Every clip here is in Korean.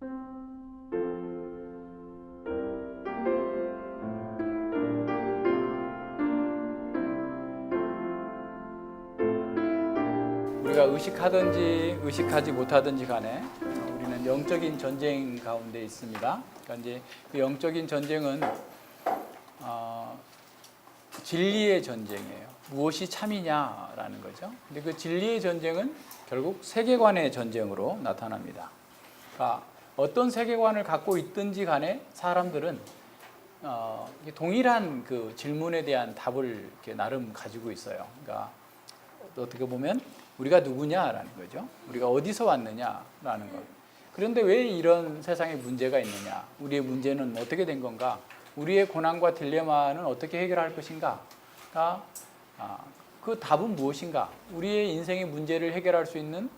우리가 의식하든지 의식하지 못하든지 간에 우리는 영적인 전쟁 가운데 있습니다. 그러니까 이제 그 영적인 전쟁은 진리의 전쟁이에요. 무엇이 참이냐라는 거죠. 근데 그 진리의 전쟁은 결국 세계관의 전쟁으로 나타납니다. 그러니까 어떤 세계관을 갖고 있든지 간에 사람들은 동일한 그 질문에 대한 답을 이렇게 나름 가지고 있어요. 그러니까 어떻게 보면 우리가 누구냐라는 거죠. 우리가 어디서 왔느냐라는 것. 그런데 왜 이런 세상에 문제가 있느냐? 우리의 문제는 어떻게 된 건가? 우리의 고난과 딜레마는 어떻게 해결할 것인가? 그 답은 무엇인가? 우리의 인생의 문제를 해결할 수 있는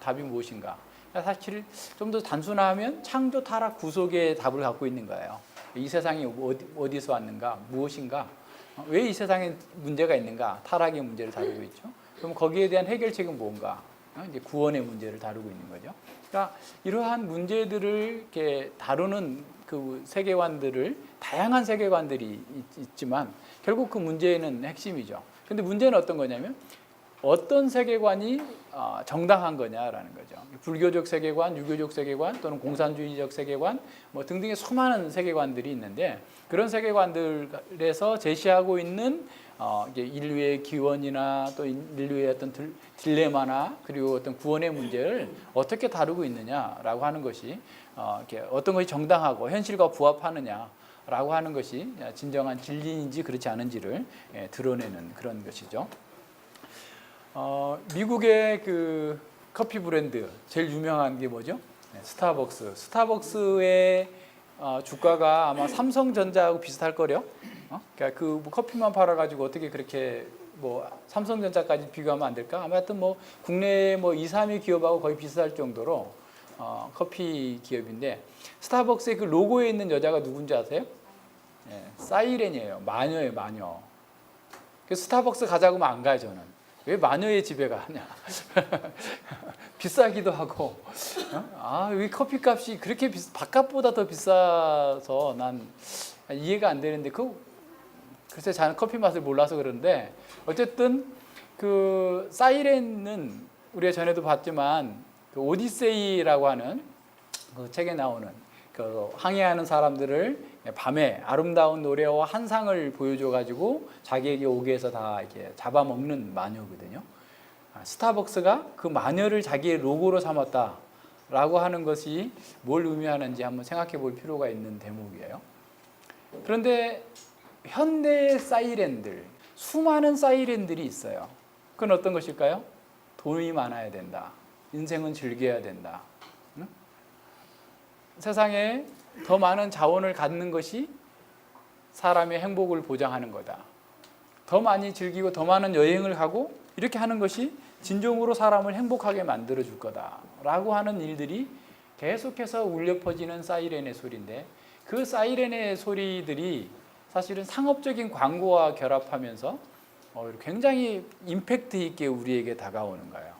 답이 무엇인가? 사실 좀 더 단순하면 창조, 타락, 구속의 답을 갖고 있는 거예요. 이 세상이 어디서 왔는가? 무엇인가? 왜 이 세상에 문제가 있는가? 타락의 문제를 다루고 있죠. 그럼 거기에 대한 해결책은 뭔가? 이제 구원의 문제를 다루고 있는 거죠. 그러니까 이러한 문제들을 이렇게 다루는 그 세계관들을 다양한 세계관들이 있지만 결국 그 문제는 핵심이죠. 근데 문제는 어떤 거냐면 어떤 세계관이 정당한 거냐라는 거죠. 불교적 세계관, 유교적 세계관 또는 공산주의적 세계관 뭐 등등의 수많은 세계관들이 있는데 그런 세계관들에서 제시하고 있는 이제 인류의 기원이나 또 인류의 어떤 딜레마나 그리고 어떤 구원의 문제를 어떻게 다루고 있느냐라고 하는 것이 이렇게 어떤 것이 정당하고 현실과 부합하느냐라고 하는 것이 진정한 진리인지 그렇지 않은지를 드러내는 그런 것이죠. 미국의 그 커피 브랜드 제일 유명한 게 뭐죠? 스타벅스. 스타벅스의 주가가 아마 삼성전자하고 비슷할 거래요. 그러니까 그 커피만 팔아가지고 어떻게 그렇게 뭐 삼성전자까지 비교하면 안 될까? 아마 하여튼 뭐 국내 뭐 2, 3위 기업하고 거의 비슷할 정도로 커피 기업인데 스타벅스의 그 로고에 있는 여자가 누군지 아세요? 사이렌이에요. 마녀예요, 마녀. 그래서 스타벅스 가자고 하면 안 가요, 저는. 왜 마녀의 집에 가냐? 비싸기도 하고, 왜 커피값이 그렇게 바깥보다 더 비싸서 난 이해가 안 되는데 글쎄 저는 커피 맛을 몰라서 그런데 어쨌든 그 사이렌은 우리가 전에도 봤지만 그 오디세이라고 하는 그 책에 나오는 그 항해하는 사람들을 밤에 아름다운 노래와 한상을 보여줘 가지고 자기에게 오게 해서 다 이렇게 잡아먹는 마녀거든요. 스타벅스가 그 마녀를 자기의 로고로 삼았다라고 하는 것이 뭘 의미하는지 한번 생각해 볼 필요가 있는 대목이에요. 그런데 현대의 사이렌들, 수많은 사이렌들이 있어요. 그건 어떤 것일까요? 돈이 많아야 된다. 인생은 즐겨야 된다. 세상에 더 많은 자원을 갖는 것이 사람의 행복을 보장하는 거다. 더 많이 즐기고 더 많은 여행을 가고 이렇게 하는 것이 진정으로 사람을 행복하게 만들어 줄 거다라고 하는 일들이 계속해서 울려 퍼지는 사이렌의 소리인데 그 사이렌의 소리들이 사실은 상업적인 광고와 결합하면서 굉장히 임팩트 있게 우리에게 다가오는 거예요.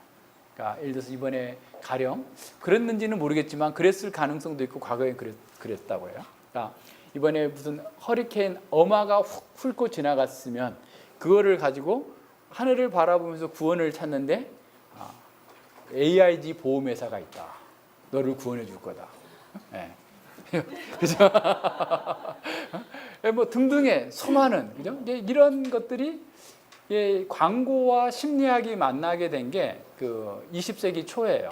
그러니까 예를 들어서 이번에 가령 그랬는지는 모르겠지만 그랬을 가능성도 있고 과거에 그랬다고 해요. 그러니까 이번에 무슨 허리케인 어마가 훑고 지나갔으면 그거를 가지고 하늘을 바라보면서 구원을 찾는데 AIG 보험회사가 있다. 너를 구원해 줄 거다. 네. 그죠? 뭐 등등의 수많은 그죠? 이런 것들이 광고와 심리학이 만나게 된 게 그 20세기 초예요.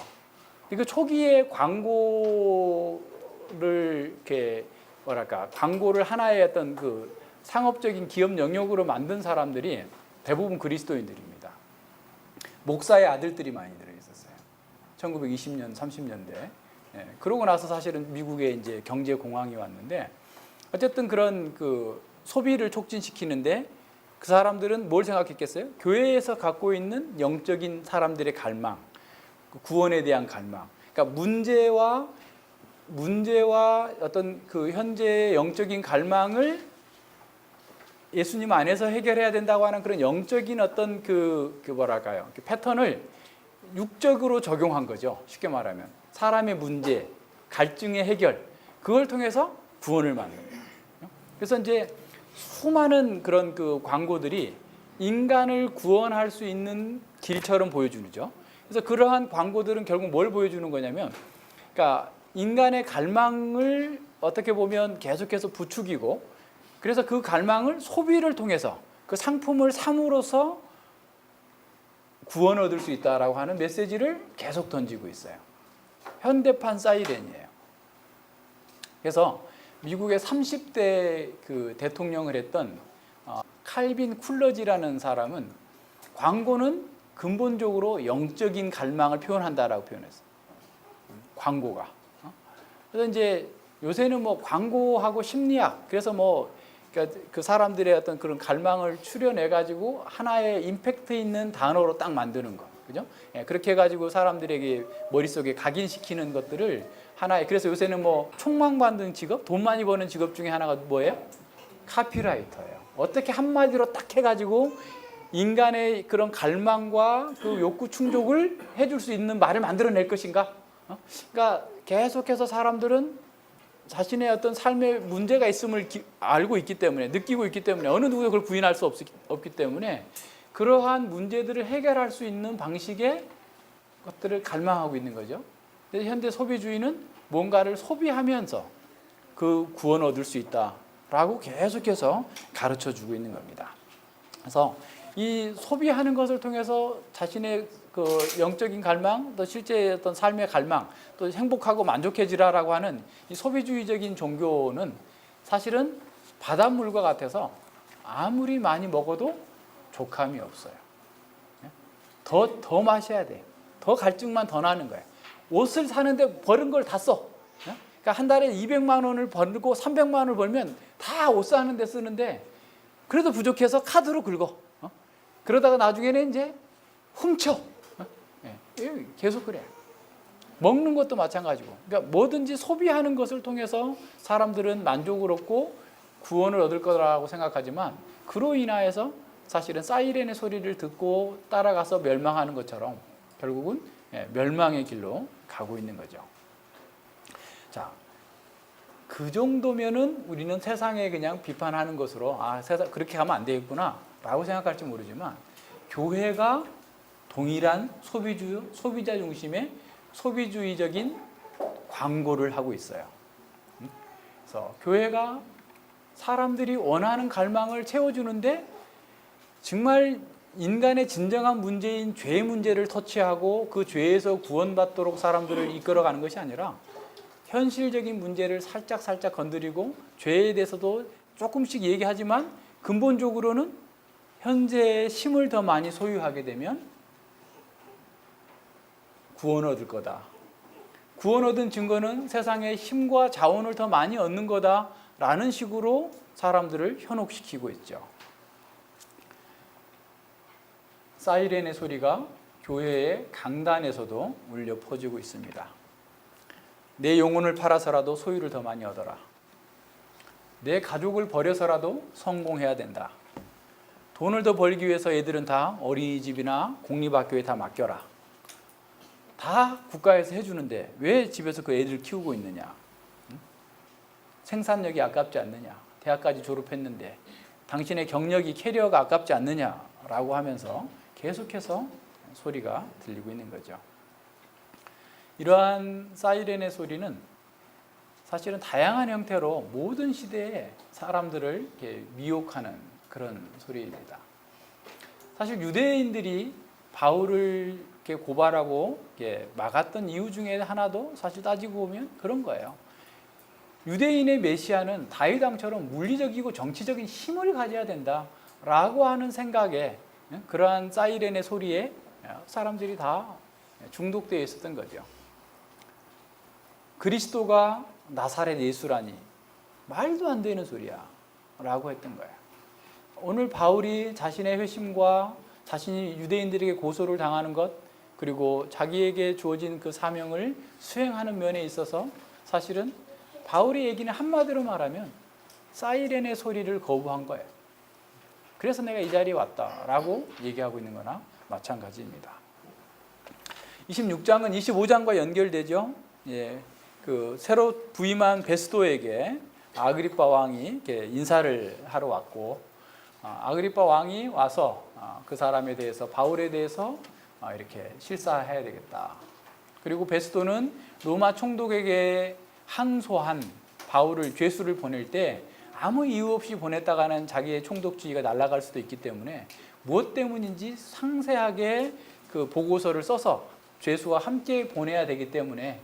그 초기에 광고를 이렇게 광고를 하나의 어떤 그 상업적인 기업 영역으로 만든 사람들이 대부분 그리스도인들입니다. 목사의 아들들이 많이 들어 있었어요. 1920년, 30년대. 그러고 나서 사실은 미국에 이제 경제 공황이 왔는데 어쨌든 그런 그 소비를 촉진시키는데 그 사람들은 뭘 생각했겠어요? 교회에서 갖고 있는 영적인 사람들의 갈망, 구원에 대한 갈망. 그러니까 문제와 어떤 그 현재의 영적인 갈망을 예수님 안에서 해결해야 된다고 하는 그런 영적인 어떤 그 뭐랄까요? 그 패턴을 육적으로 적용한 거죠. 쉽게 말하면. 사람의 문제, 갈증의 해결, 그걸 통해서 구원을 만드는 거예요. 그래서 이제 수많은 그런 그 광고들이 인간을 구원할 수 있는 길처럼 보여주죠. 그래서 그러한 광고들은 결국 뭘 보여주는 거냐면, 그러니까 인간의 갈망을 어떻게 보면 계속해서 부추기고, 그래서 그 갈망을 소비를 통해서 그 상품을 삼으로써 구원을 얻을 수 있다라고 하는 메시지를 계속 던지고 있어요. 현대판 사이렌이에요. 그래서 미국의 30대 그 대통령을 했던 칼빈 쿨러지라는 사람은 광고는 근본적으로 영적인 갈망을 표현한다라고 표현했어요. 광고가. 그래서 이제 요새는 뭐 광고하고 심리학, 그래서 뭐 그러니까 그 사람들의 어떤 그런 갈망을 추려내 가지고 하나의 임팩트 있는 단어로 딱 만드는 거, 그죠? 예, 그렇게 해가지고 사람들에게 머릿속에 각인시키는 것들을 하나의, 그래서 요새는 뭐 촉망받는 직업, 돈 많이 버는 직업 중에 하나가 뭐예요? 카피라이터예요. 어떻게 한마디로 딱 해가지고 인간의 그런 갈망과 그 욕구 충족을 해줄 수 있는 말을 만들어낼 것인가? 그러니까 계속해서 사람들은 자신의 어떤 삶에 문제가 있음을 알고 있기 때문에, 느끼고 있기 때문에, 어느 누구도 그걸 부인할 수 없기 때문에 그러한 문제들을 해결할 수 있는 방식의 것들을 갈망하고 있는 거죠. 그래서 현대 소비주의는 뭔가를 소비하면서 그 구원을 얻을 수 있다라고 계속해서 가르쳐주고 있는 겁니다. 그래서 이 소비하는 것을 통해서 자신의 그 영적인 갈망, 또 실제 어떤 삶의 갈망, 또 행복하고 만족해지라라고 하는 이 소비주의적인 종교는 사실은 바닷물과 같아서 아무리 많이 먹어도 족함이 없어요. 더 마셔야 돼요. 더 갈증만 더 나는 거예요. 옷을 사는데 버는 걸 다 써. 그러니까 한 달에 200만 원을 벌고 300만 원을 벌면 다 옷 사는 데 쓰는데 그래도 부족해서 카드로 긁어. 그러다가 나중에는 이제 훔쳐. 계속 그래. 먹는 것도 마찬가지고. 그러니까 뭐든지 소비하는 것을 통해서 사람들은 만족을 얻고 구원을 얻을 거라고 생각하지만 그로 인하여서 사실은 사이렌의 소리를 듣고 따라가서 멸망하는 것처럼 결국은 멸망의 길로 가고 있는 거죠. 자, 그 정도면은 우리는 세상에 그냥 비판하는 것으로 세상 그렇게 가면 안 되겠구나라고 생각할지 모르지만 교회가 동일한 소비자 중심의 소비주의적인 광고를 하고 있어요. 그래서 교회가 사람들이 원하는 갈망을 채워주는데 정말 인간의 진정한 문제인 죄의 문제를 터치하고 그 죄에서 구원받도록 사람들을 이끌어가는 것이 아니라 현실적인 문제를 살짝 건드리고 죄에 대해서도 조금씩 얘기하지만 근본적으로는 현재의 힘을 더 많이 소유하게 되면 구원을 얻을 거다. 구원 얻은 증거는 세상에 힘과 자원을 더 많이 얻는 거다라는 식으로 사람들을 현혹시키고 있죠. 사이렌의 소리가 교회의 강단에서도 울려 퍼지고 있습니다. 내 영혼을 팔아서라도 소유를 더 많이 얻어라. 내 가족을 버려서라도 성공해야 된다. 돈을 더 벌기 위해서 애들은 다 어린이집이나 공립학교에 다 맡겨라. 다 국가에서 해주는데 왜 집에서 그 애들 키우고 있느냐? 생산력이 아깝지 않느냐? 대학까지 졸업했는데 당신의 경력이 캐리어가 아깝지 않느냐라고 하면서 계속해서 소리가 들리고 있는 거죠. 이러한 사이렌의 소리는 사실은 다양한 형태로 모든 시대에 사람들을 이렇게 미혹하는 그런 소리입니다. 사실 유대인들이 바울을 이렇게 고발하고 이렇게 막았던 이유 중에 하나도 사실 따지고 보면 그런 거예요. 유대인의 메시아는 다윗 왕처럼 물리적이고 정치적인 힘을 가져야 된다라고 하는 생각에 그러한 사이렌의 소리에 사람들이 다 중독되어 있었던 거죠. 그리스도가 나사렛 예수라니 말도 안 되는 소리야 라고 했던 거예요. 오늘 바울이 자신의 회심과 자신이 유대인들에게 고소를 당하는 것, 그리고 자기에게 주어진 그 사명을 수행하는 면에 있어서 사실은 바울의 얘기는 한마디로 말하면 사이렌의 소리를 거부한 거예요. 그래서 내가 이 자리에 왔다라고 얘기하고 있는 거나 마찬가지입니다. 26장은 25장과 연결되죠. 그 새로 부임한 베스도에게 아그리파 왕이 이렇게 인사를 하러 왔고, 아그리파 왕이 와서 그 사람에 대해서, 바울에 대해서 이렇게 실사해야 되겠다. 그리고 베스도는 로마 총독에게 항소한 바울을 죄수를 보낼 때 아무 이유 없이 보냈다가는 자기의 총독주의가 날아갈 수도 있기 때문에 무엇 때문인지 상세하게 그 보고서를 써서 죄수와 함께 보내야 되기 때문에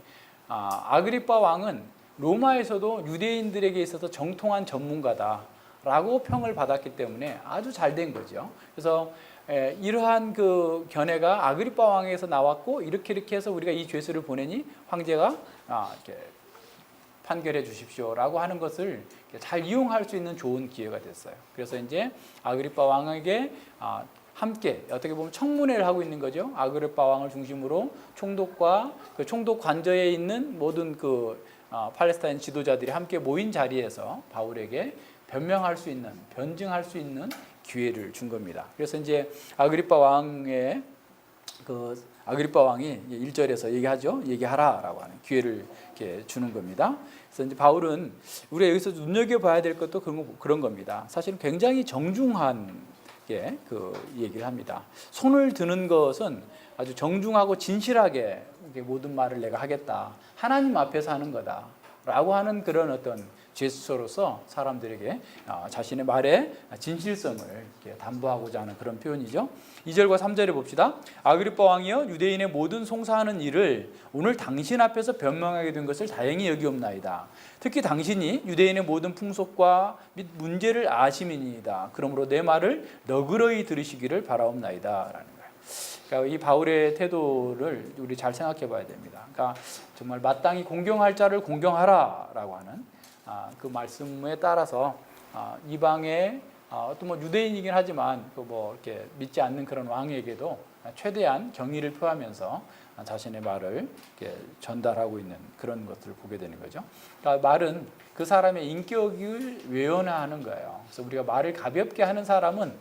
아그리파 왕은 로마에서도 유대인들에게 있어서 정통한 전문가다라고 평을 받았기 때문에 아주 잘 된 거죠. 그래서 이러한 그 견해가 아그리파 왕에서 나왔고, 이렇게 해서 우리가 이 죄수를 보내니 황제가 이렇게 판결해 주십시오라고 하는 것을 잘 이용할 수 있는 좋은 기회가 됐어요. 그래서 이제 아그리파 왕에게 함께 어떻게 보면 청문회를 하고 있는 거죠. 아그리파 왕을 중심으로 총독과 그 총독 관저에 있는 모든 그 팔레스타인 지도자들이 함께 모인 자리에서 바울에게 변명할 수 있는, 변증할 수 있는 기회를 준 겁니다. 그래서 이제 아그리파 왕이 1절에서 얘기하죠. 얘기하라라고 하는 기회를 이렇게 주는 겁니다. 그래서 이제 바울은 우리가 여기서 눈여겨봐야 될 것도 그런 겁니다. 사실은 굉장히 정중한 그 얘기를 합니다. 손을 드는 것은 아주 정중하고 진실하게 모든 말을 내가 하겠다, 하나님 앞에서 하는 거다라고 하는 그런 어떤 제스처로서 사람들에게 자신의 말의 진실성을 담보하고자 하는 그런 표현이죠. 2절과 3절에 봅시다. 아그리파 왕이여, 유대인의 모든 송사하는 일을 오늘 당신 앞에서 변명하게 된 것을 다행히 여기옵나이다. 특히 당신이 유대인의 모든 풍속과 및 문제를 아심이니이다. 그러므로 내 말을 너그러이 들으시기를 바라옵나이다 라는 거예요. 그러니까 이 바울의 태도를 우리 잘 생각해 봐야 됩니다. 그러니까 정말 마땅히 공경할 자를 공경하라 라고 하는 그 말씀에 따라서 이방의 또 뭐 유대인이긴 하지만 또 뭐 이렇게 믿지 않는 그런 왕에게도 최대한 경의를 표하면서 자신의 말을 이렇게 전달하고 있는 그런 것들을 보게 되는 거죠. 그러니까 말은 그 사람의 인격을 외연화하는 거예요. 그래서 우리가 말을 가볍게 하는 사람은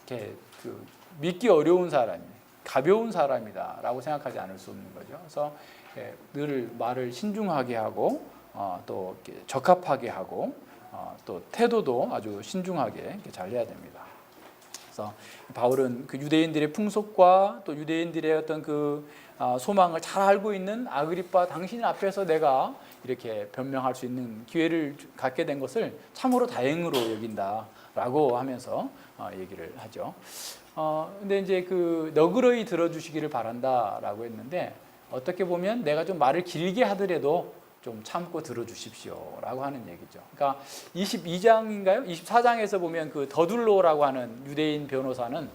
이렇게 그 믿기 어려운 사람이, 가벼운 사람이다라고 생각하지 않을 수 없는 거죠. 그래서 늘 말을 신중하게 하고 또 이렇게 적합하게 하고 또 태도도 아주 신중하게 잘 해야 됩니다. 그래서 바울은 그 유대인들의 풍속과 또 유대인들의 어떤 그 소망을 잘 알고 있는 아그리파 당신 앞에서 내가 이렇게 변명할 수 있는 기회를 갖게 된 것을 참으로 다행으로 여긴다라고 하면서 얘기를 하죠. 근데 이제 그 너그러이 들어주시기를 바란다라고 했는데, 어떻게 보면 내가 좀 말을 길게 하더라도 좀 참고 들어주십시오 라고 하는 얘기죠. 그러니까 22장인가요? 24장에서 보면 그 더둘로라고 하는 유대인 변호사는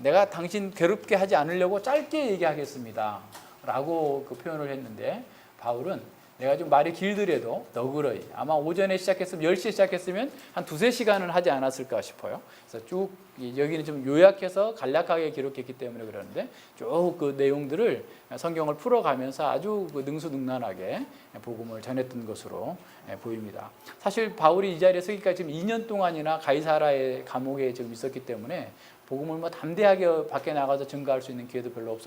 내가 당신 괴롭게 하지 않으려고 짧게 얘기하겠습니다 라고 그 표현을 했는데, 바울은 내가 좀 말이 길더라도 너그러이, 아마 오전에 시작했으면 10시에 시작했으면 한 2-3시간은 하지 않았을까 싶어요. 그래서 쭉 여기는 좀 요약해서 간략하게 기록했기 때문에 그러는데 쭉 그 내용들을 성경을 풀어가면서 아주 그 능수능란하게 복음을 전했던 것으로 보입니다. 사실 바울이 이 자리에 서기까지 지금 2년 동안이나 가이사라의 감옥에 지금 있었기 때문에 복음을 뭐 담대하게 밖에 나가서 증거할 수 있는 기회도 별로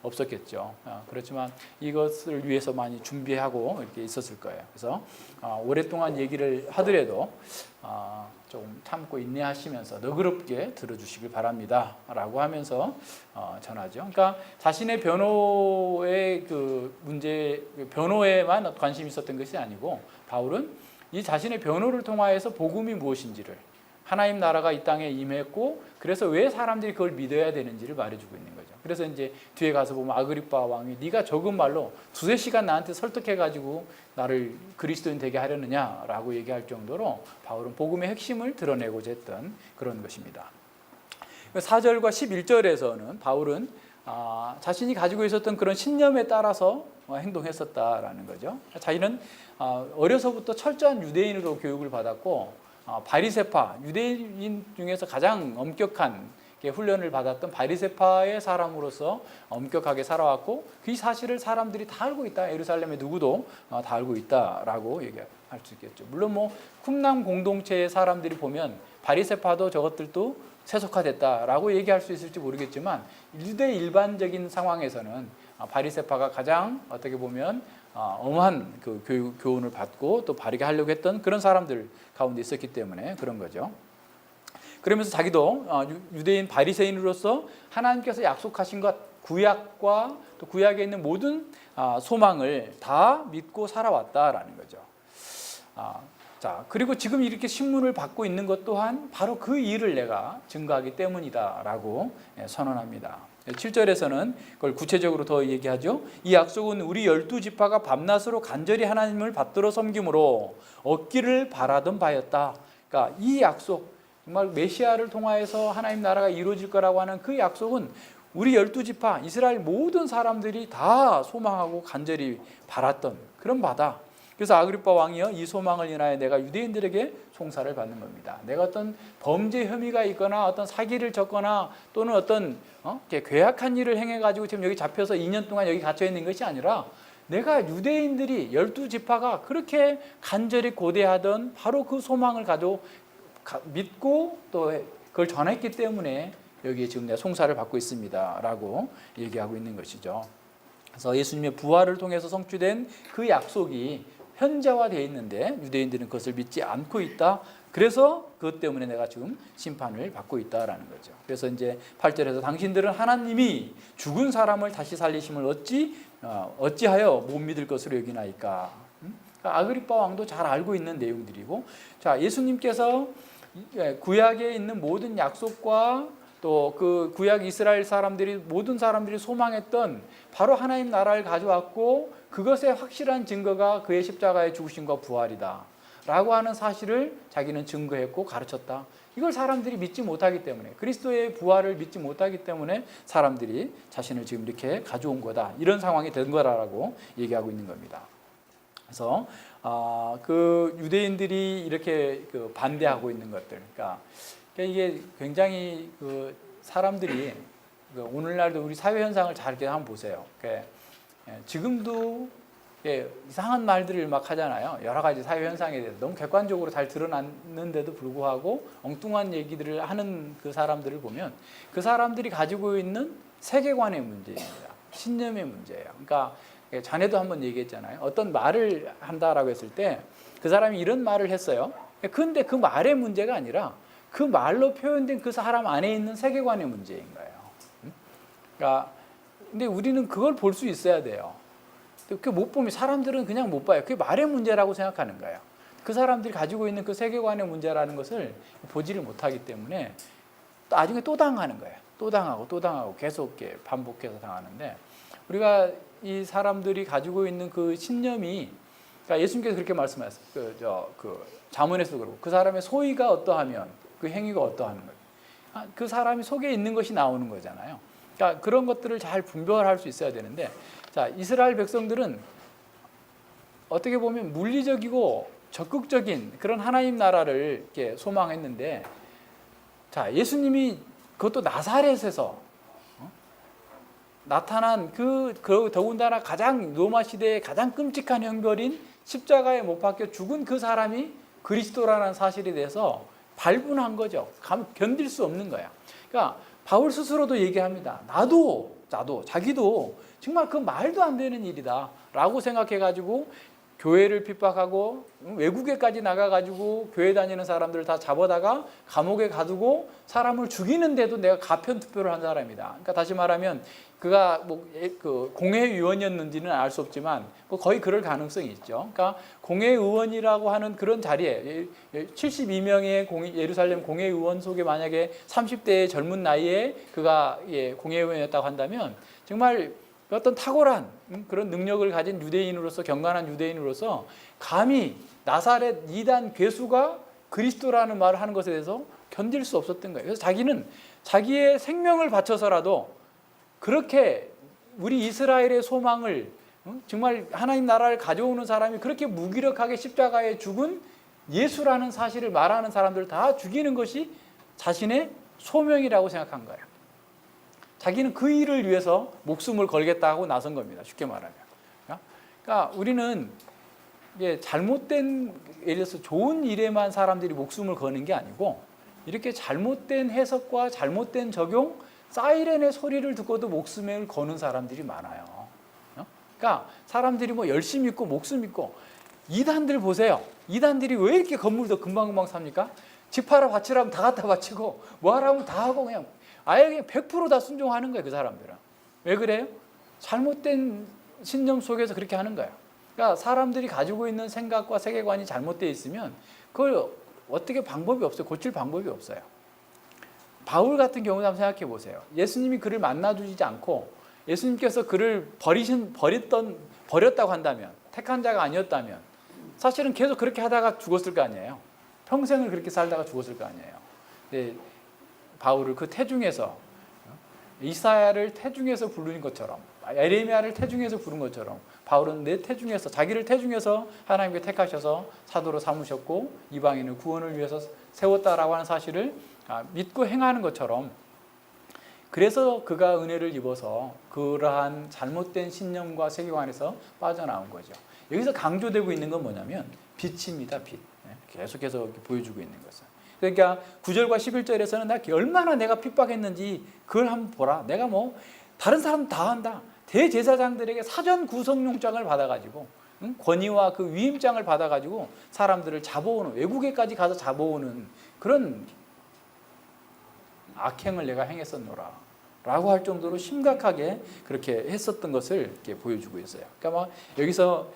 없었겠죠. 그렇지만 이것을 위해서 많이 준비하고 이렇게 있었을 거예요. 그래서 오랫동안 얘기를 하더라도 조금 참고 인내하시면서 너그럽게 들어주시길 바랍니다 라고 하면서 전하죠. 그러니까 자신의 변호의 그 문제, 변호에만 관심이 있었던 것이 아니고, 바울은 이 자신의 변호를 통하여서 복음이 무엇인지를, 하나님 나라가 이 땅에 임했고 그래서 왜 사람들이 그걸 믿어야 되는지를 말해주고 있는 거죠. 그래서 이제 뒤에 가서 보면 아그리파 왕이 네가 적은 말로 2-3시간 나한테 설득해가지고 나를 그리스도인 되게 하려느냐라고 얘기할 정도로 바울은 복음의 핵심을 드러내고자 했던 그런 것입니다. 4절과 11절에서는 바울은 자신이 가지고 있었던 그런 신념에 따라서 행동했었다라는 거죠. 자기는 어려서부터 철저한 유대인으로 교육을 받았고, 바리새파, 유대인 중에서 가장 엄격한 훈련을 받았던 바리새파의 사람으로서 엄격하게 살아왔고, 그 사실을 사람들이 다 알고 있다. 예루살렘의 누구도 다 알고 있다라고 얘기할 수 있겠죠. 물론 뭐 쿰남 공동체의 사람들이 보면 바리새파도 저것들도 세속화됐다라고 얘기할 수 있을지 모르겠지만, 유대 일반적인 상황에서는 바리새파가 가장 어떻게 보면 엄한 그 교훈을 받고 또 바르게 하려고 했던 그런 사람들 가운데 있었기 때문에 그런 거죠. 그러면서 자기도 유대인 바리새인으로서 하나님께서 약속하신 것, 구약과 또 구약에 있는 모든 소망을 다 믿고 살아왔다라는 거죠. 자, 그리고 지금 이렇게 신문을 받고 있는 것 또한 바로 그 일을 내가 증거하기 때문이다라고 선언합니다. 7절에서는 그걸 구체적으로 더 얘기하죠. 이 약속은 우리 12지파가 밤낮으로 간절히 하나님을 받들어 섬김으로 얻기를 바라던 바였다. 그러니까 이 약속, 정말 메시아를 통하여서 하나님 나라가 이루어질 거라고 하는 그 약속은 우리 12지파 이스라엘 모든 사람들이 다 소망하고 간절히 바랐던 그런 바다. 그래서 아그리빠 왕이요, 이 소망을 인하여 내가 유대인들에게 송사를 받는 겁니다. 내가 어떤 범죄 혐의가 있거나 어떤 사기를 졌거나 또는 어떤 괴악한 일을 행해가지고 지금 여기 잡혀서 2년 동안 여기 갇혀 있는 것이 아니라 내가 유대인들이 12지파가 그렇게 간절히 고대하던 바로 그 소망을 가지고 믿고 또 그걸 전했기 때문에 여기에 지금 내가 송사를 받고 있습니다 라고 얘기하고 있는 것이죠. 그래서 예수님의 부활을 통해서 성취된 그 약속이 현재화되어 있는데 유대인들은 그것을 믿지 않고 있다. 그래서 그것 때문에 내가 지금 심판을 받고 있다라는 거죠. 그래서 이제 8절에서 당신들은 하나님이 죽은 사람을 다시 살리심을 어찌하여 못 믿을 것으로 여기나이까. 그러니까 아그리빠 왕도 잘 알고 있는 내용들이고, 자, 예수님께서 구약에 있는 모든 약속과 또 그 구약 이스라엘 사람들이 모든 사람들이 소망했던 바로 하나님 나라를 가져왔고 그것의 확실한 증거가 그의 십자가의 죽으심과 부활이다 라고 하는 사실을 자기는 증거했고 가르쳤다. 이걸 사람들이 믿지 못하기 때문에, 그리스도의 부활을 믿지 못하기 때문에 사람들이 자신을 지금 이렇게 가져온 거다, 이런 상황이 된 거라고 얘기하고 있는 겁니다. 그래서 그 유대인들이 이렇게 반대하고 있는 것들, 그러니까 이게 굉장히 그 사람들이 오늘날도 우리 사회 현상을 잘 이렇게 한번 보세요. 지금도 이상한 말들을 막 하잖아요. 여러 가지 사회 현상에 대해서 너무 객관적으로 잘 드러났는데도 불구하고 엉뚱한 얘기들을 하는 그 사람들을 보면 그 사람들이 가지고 있는 세계관의 문제입니다. 신념의 문제예요. 그러니까 자네도 한번 얘기했잖아요. 어떤 말을 한다라고 했을 때 그 사람이 이런 말을 했어요. 그런데 그 말의 문제가 아니라 그 말로 표현된 그 사람 안에 있는 세계관의 문제인 거예요. 그러니까 근데 우리는 그걸 볼 수 있어야 돼요. 그 못 보면 사람들은 그냥 못 봐요. 그게 말의 문제라고 생각하는 거예요. 그 사람들이 가지고 있는 그 세계관의 문제라는 것을 보지를 못하기 때문에 나중에 또 당하는 거예요. 또 당하고 계속 반복해서 당하는데, 우리가 이 사람들이 가지고 있는 그 신념이, 그러니까 예수님께서 그렇게 말씀하셨어요. 자문에서도 그렇고 그 사람의 소위가 어떠하면 그 행위가 어떠하는 거예요. 그 사람이 속에 있는 것이 나오는 거잖아요. 그러니까 그런 것들을 잘 분별할 수 있어야 되는데, 자, 이스라엘 백성들은 어떻게 보면 물리적이고 적극적인 그런 하나님 나라를 이렇게 소망했는데, 자, 예수님이 그것도 나사렛에서 나타난 그 더군다나 가장 로마 시대의 가장 끔찍한 형벌인 십자가에 못 박혀 죽은 그 사람이 그리스도라는 사실에 대해서 발분한 거죠. 견딜 수 없는 거야. 그러니까 바울 스스로도 얘기합니다. 나도 자기도 정말 그 말도 안 되는 일이다 라고 생각해가지고 교회를 핍박하고 외국에까지 나가가지고 교회 다니는 사람들을 다 잡아다가 감옥에 가두고 사람을 죽이는데도 내가 가편 투표를 한 사람이다. 그러니까 다시 말하면 그가 그 공회의원이었는지는 알 수 없지만 거의 그럴 가능성이 있죠. 그러니까 공회의원이라고 하는 그런 자리에 72명의 예루살렘 공회의원 속에 만약에 30대의 젊은 나이에 그가 공회의원이었다고 한다면 정말 어떤 탁월한 그런 능력을 가진 유대인으로서, 경건한 유대인으로서 감히 나사렛 이단 괴수가 그리스도라는 말을 하는 것에 대해서 견딜 수 없었던 거예요. 그래서 자기는 자기의 생명을 바쳐서라도 그렇게 우리 이스라엘의 소망을, 정말 하나님 나라를 가져오는 사람이 그렇게 무기력하게 십자가에 죽은 예수라는 사실을 말하는 사람들을 다 죽이는 것이 자신의 소명이라고 생각한 거예요. 자기는 그 일을 위해서 목숨을 걸겠다고 나선 겁니다. 쉽게 말하면. 그러니까 우리는 잘못된, 예를 들어서 좋은 일에만 사람들이 목숨을 거는 게 아니고 이렇게 잘못된 해석과 잘못된 적용, 사이렌의 소리를 듣고도 목숨을 거는 사람들이 많아요. 그러니까 사람들이 뭐 열심히 믿고 목숨 믿고 이단들 보세요. 이단들이 왜 이렇게 건물도 금방금방 삽니까? 집 팔아 바치라면 다 갖다 바치고 뭐 하라면 다 하고 그냥 아예 그냥 100% 다 순종하는 거예요. 그 사람들은. 왜 그래요? 잘못된 신념 속에서 그렇게 하는 거예요. 그러니까 사람들이 가지고 있는 생각과 세계관이 잘못되어 있으면 그걸 어떻게 방법이 없어요. 고칠 방법이 없어요. 바울 같은 경우도 한번 생각해 보세요. 예수님이 그를 만나주지 않고 예수님께서 그를 버렸다고 한다면, 택한 자가 아니었다면 사실은 계속 그렇게 하다가 죽었을 거 아니에요. 평생을 그렇게 살다가 죽었을 거 아니에요. 근데 바울을 그 태중에서, 이사야를 태중에서 부르는 것처럼, 에레미야를 태중에서 부른 것처럼 바울은 내 태중에서, 자기를 태중에서 하나님께 택하셔서 사도로 삼으셨고 이방인을 구원을 위해서 세웠다라고 하는 사실을 믿고 행하는 것처럼, 그래서 그가 은혜를 입어서 그러한 잘못된 신념과 세계관에서 빠져나온 거죠. 여기서 강조되고 있는 건 뭐냐면 빛입니다. 빛. 계속해서 보여주고 있는 것은. 그러니까 9절과 11절에서는 얼마나 내가 핍박했는지 그걸 한번 보라. 내가 뭐 다른 사람 다 한다. 대제사장들에게 사전 구속영장을 받아가지고 권위와 그 위임장을 받아가지고 사람들을 잡아오는, 외국에까지 가서 잡아오는 그런 악행을 내가 행했었노라 라고 할 정도로 심각하게 그렇게 했었던 것을 이렇게 보여주고 있어요. 그러니까 막 여기서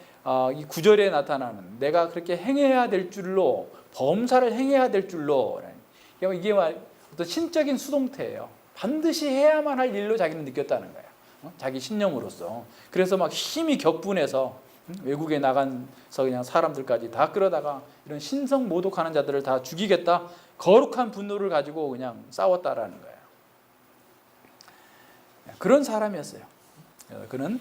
이 9절에 나타나는 내가 그렇게 행해야 될 줄로, 범사를 행해야 될 줄로, 이게 어떤 신적인 수동태예요. 반드시 해야만 할 일로 자기는 느꼈다는 거예요. 자기 신념으로서. 그래서 막 힘이 격분해서 외국에 나가서 그냥 사람들까지 다 끌어다가 이런 신성 모독하는 자들을 다 죽이겠다, 거룩한 분노를 가지고 그냥 싸웠다라는 거예요. 그런 사람이었어요. 그는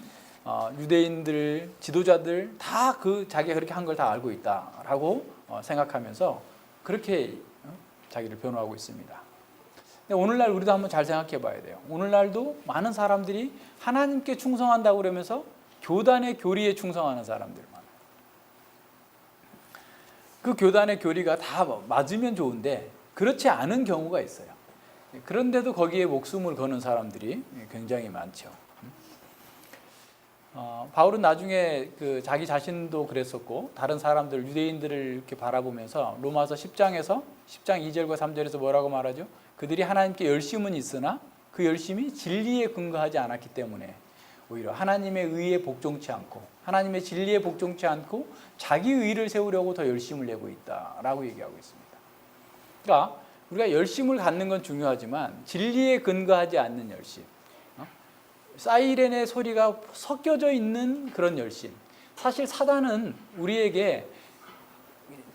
유대인들, 지도자들 다 그 자기가 그렇게 한 걸 다 알고 있다라고 생각하면서 그렇게 자기를 변호하고 있습니다. 근데 오늘날 우리도 한번 잘 생각해 봐야 돼요. 오늘날도 많은 사람들이 하나님께 충성한다고 그러면서 교단의 교리에 충성하는 사람들 많아요. 그 교단의 교리가 다 맞으면 좋은데 그렇지 않은 경우가 있어요. 그런데도 거기에 목숨을 거는 사람들이 굉장히 많죠. 바울은 나중에 자기 자신도 그랬었고 다른 사람들, 유대인들을 이렇게 바라보면서 로마서 10장 2절과 3절에서 뭐라고 말하죠? 그들이 하나님께 열심은 있으나 그 열심이 진리에 근거하지 않았기 때문에 오히려 하나님의 의에 복종치 않고 하나님의 진리에 복종치 않고 자기 의를 세우려고 더 열심을 내고 있다라고 얘기하고 있습니다. 그러니까 우리가 열심을 갖는 건 중요하지만 진리에 근거하지 않는 열심, 사이렌의 소리가 섞여져 있는 그런 열심. 사실 사단은 우리에게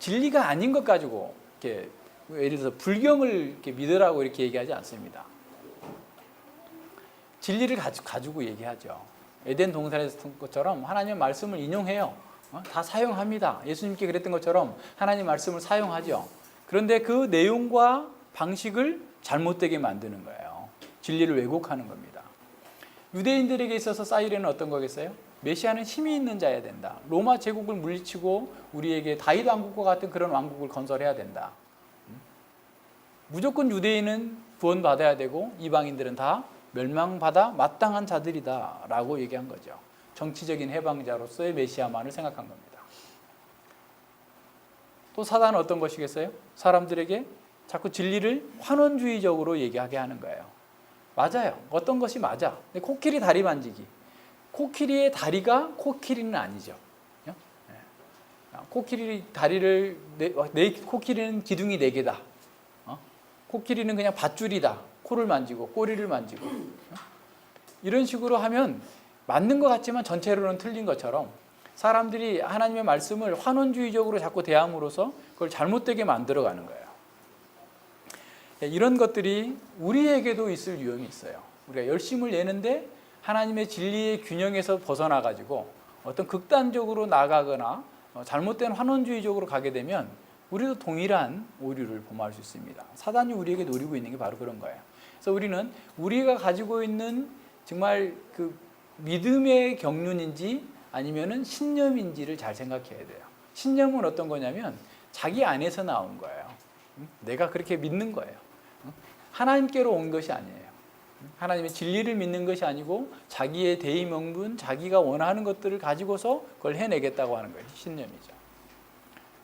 진리가 아닌 것 가지고 이렇게 예를 들어서 불경을 이렇게 믿으라고 이렇게 얘기하지 않습니다. 진리를 가지고 얘기하죠. 에덴 동산에서 했던 것처럼 하나님의 말씀을 인용해요. 다 사용합니다. 예수님께 그랬던 것처럼 하나님 말씀을 사용하죠. 그런데 그 내용과 방식을 잘못되게 만드는 거예요. 진리를 왜곡하는 겁니다. 유대인들에게 있어서 사이렌은 어떤 거겠어요? 메시아는 힘이 있는 자여야 된다. 로마 제국을 물리치고 우리에게 다윗 왕국과 같은 그런 왕국을 건설해야 된다. 무조건 유대인은 구원받아야 되고 이방인들은 다 멸망받아 마땅한 자들이다 라고 얘기한 거죠. 정치적인 해방자로서의 메시아만을 생각한 겁니다. 또 사단은 어떤 것이겠어요? 사람들에게 자꾸 진리를 환원주의적으로 얘기하게 하는 거예요. 맞아요. 어떤 것이 맞아. 근데 코끼리 다리 만지기. 코끼리의 다리가 코끼리는 아니죠. 코끼리 다리를 코끼리는 기둥이 4개다. 코끼리는 그냥 밧줄이다. 코를 만지고 꼬리를 만지고 이런 식으로 하면 맞는 것 같지만 전체로는 틀린 것처럼 사람들이 하나님의 말씀을 환원주의적으로 자꾸 대함으로써 그걸 잘못되게 만들어가는 거예요. 이런 것들이 우리에게도 있을 위험이 있어요. 우리가 열심을 내는데 하나님의 진리의 균형에서 벗어나가지고 어떤 극단적으로 나가거나 잘못된 환원주의적으로 가게 되면 우리도 동일한 오류를 범할 수 있습니다. 사단이 우리에게 노리고 있는 게 바로 그런 거예요. 그래서 우리는 우리가 가지고 있는 정말 그 믿음의 경륜인지 아니면은 신념인지를 잘 생각해야 돼요. 신념은 어떤 거냐면 자기 안에서 나온 거예요. 내가 그렇게 믿는 거예요. 하나님께로 온 것이 아니에요. 하나님의 진리를 믿는 것이 아니고 자기의 대의 명분, 자기가 원하는 것들을 가지고서 그걸 해내겠다고 하는 거예요. 신념이죠.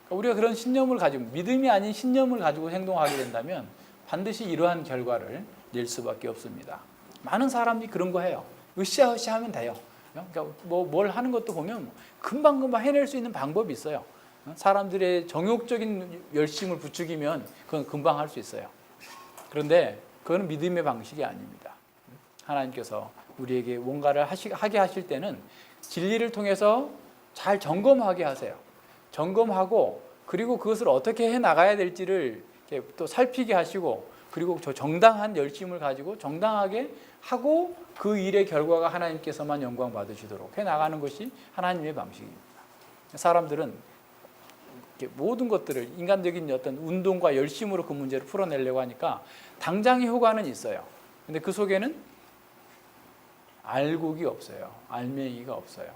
그러니까 우리가 그런 신념을 가지고, 믿음이 아닌 신념을 가지고 행동하게 된다면 반드시 이러한 결과를 낼 수밖에 없습니다. 많은 사람들이 그런 거 해요. 으쌰으쌰 하면 돼요. 그러니까 뭘 하는 것도 보면 금방금방 해낼 수 있는 방법이 있어요. 사람들의 정욕적인 열심을 부추기면 그건 금방 할 수 있어요. 그런데 그거는 믿음의 방식이 아닙니다. 하나님께서 우리에게 뭔가를 하게 하실 때는 진리를 통해서 잘 점검하게 하세요. 점검하고 그리고 그것을 어떻게 해 나가야 될지를 또 살피게 하시고, 그리고 저 정당한 열심을 가지고 정당하게 하고 그 일의 결과가 하나님께서만 영광 받으시도록 해 나가는 것이 하나님의 방식입니다. 사람들은 모든 것들을 인간적인 어떤 운동과 열심으로 그 문제를 풀어내려고 하니까 당장의 효과는 있어요. 근데 그 속에는 알곡이 없어요. 알맹이가 없어요.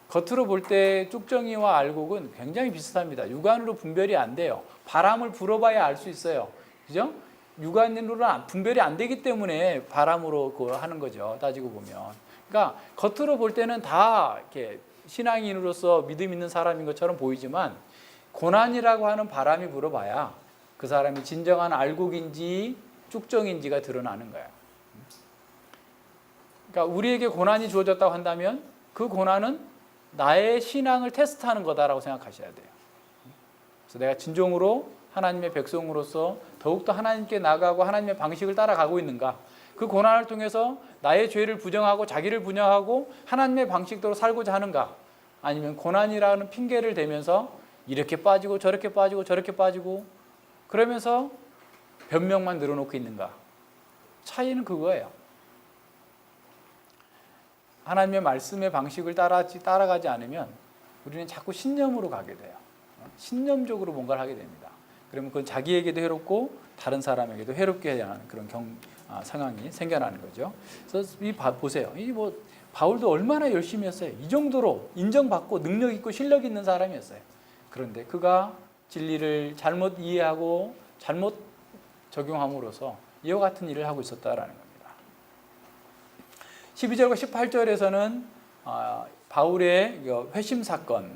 겉으로 볼 때 쭉정이와 알곡은 굉장히 비슷합니다. 육안으로 분별이 안 돼요. 바람을 불어봐야 알 수 있어요. 그죠? 육안으로는 분별이 안 되기 때문에 바람으로 하는 거죠. 따지고 보면. 그러니까 겉으로 볼 때는 다 이렇게 신앙인으로서 믿음 있는 사람인 것처럼 보이지만 고난이라고 하는 바람이 불어봐야 그 사람이 진정한 알곡인지 쭉정인지가 드러나는 거예요. 그러니까 우리에게 고난이 주어졌다고 한다면 그 고난은 나의 신앙을 테스트하는 거다라고 생각하셔야 돼요. 그래서 내가 진정으로 하나님의 백성으로서 더욱더 하나님께 나가고 하나님의 방식을 따라가고 있는가, 그 고난을 통해서 나의 죄를 부정하고 자기를 부정하고 하나님의 방식대로 살고자 하는가, 아니면 고난이라는 핑계를 대면서 이렇게 빠지고 저렇게 빠지고 저렇게 빠지고 그러면서 변명만 늘어놓고 있는가. 차이는 그거예요. 하나님의 말씀의 방식을 따라가지 않으면 우리는 자꾸 신념으로 가게 돼요. 신념적으로 뭔가를 하게 됩니다. 그러면 그건 자기에게도 해롭고 다른 사람에게도 해롭게 하는 그런 상황이 생겨나는 거죠. 그래서 보세요. 바울도 얼마나 열심히 했어요. 이 정도로 인정받고 능력 있고 실력 있는 사람이었어요. 그런데 그가 진리를 잘못 이해하고 잘못 적용함으로써 이와 같은 일을 하고 있었다라는 겁니다. 12절과 18절에서는 바울의 회심 사건을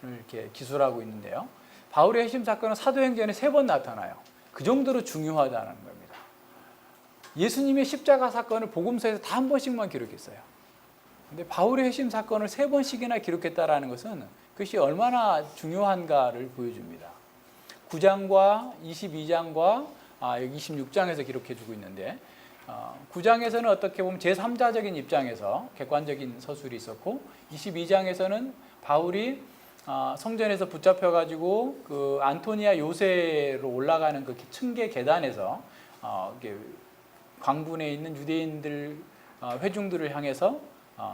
이렇게 기술하고 있는데요. 바울의 회심 사건은 사도행전에 3번 나타나요. 그 정도로 중요하다는 겁니다. 예수님의 십자가 사건을 복음서에서 다 한 번씩만 기록했어요. 근데 바울의 회심 사건을 3번씩이나 기록했다라는 것은 그것이 얼마나 중요한가를 보여줍니다. 9장과 22장과 여기 26장에서 기록해주고 있는데 9장에서는 어떻게 보면 제3자적인 입장에서 객관적인 서술이 있었고 22장에서는 바울이 성전에서 붙잡혀가지고 그 안토니아 요새로 올라가는 그 층계 계단에서 광분에 있는 유대인들 회중들을 향해서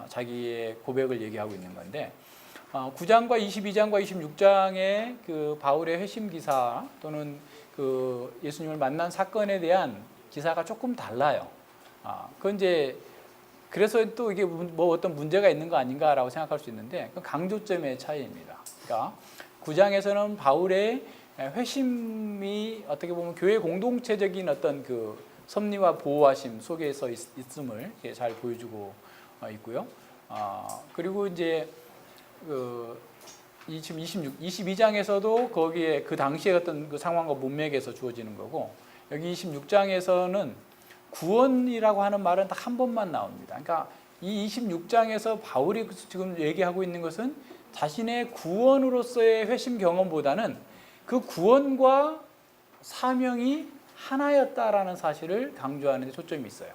자기의 고백을 얘기하고 있는 건데 9장과 22장과 26장의 그 바울의 회심 기사 또는 그 예수님을 만난 사건에 대한 기사가 조금 달라요. 그건 이제 그래서 또 이게 뭐 어떤 문제가 있는 거 아닌가라고 생각할 수 있는데 그 강조점의 차이입니다. 그러니까 9장에서는 바울의 회심이 어떻게 보면 교회 공동체적인 어떤 그 섭리와 보호하심 속에서 있음을 잘 보여주고 있고요. 그리고 이제 지금 22장에서도 거기에 그 당시의 어떤 그 상황과 문맥에서 주어지는 거고 여기 26장에서는 구원이라고 하는 말은 딱 한 번만 나옵니다. 그러니까 이 26장에서 바울이 지금 얘기하고 있는 것은 자신의 구원으로서의 회심 경험보다는 그 구원과 사명이 하나였다라는 사실을 강조하는 데 초점이 있어요.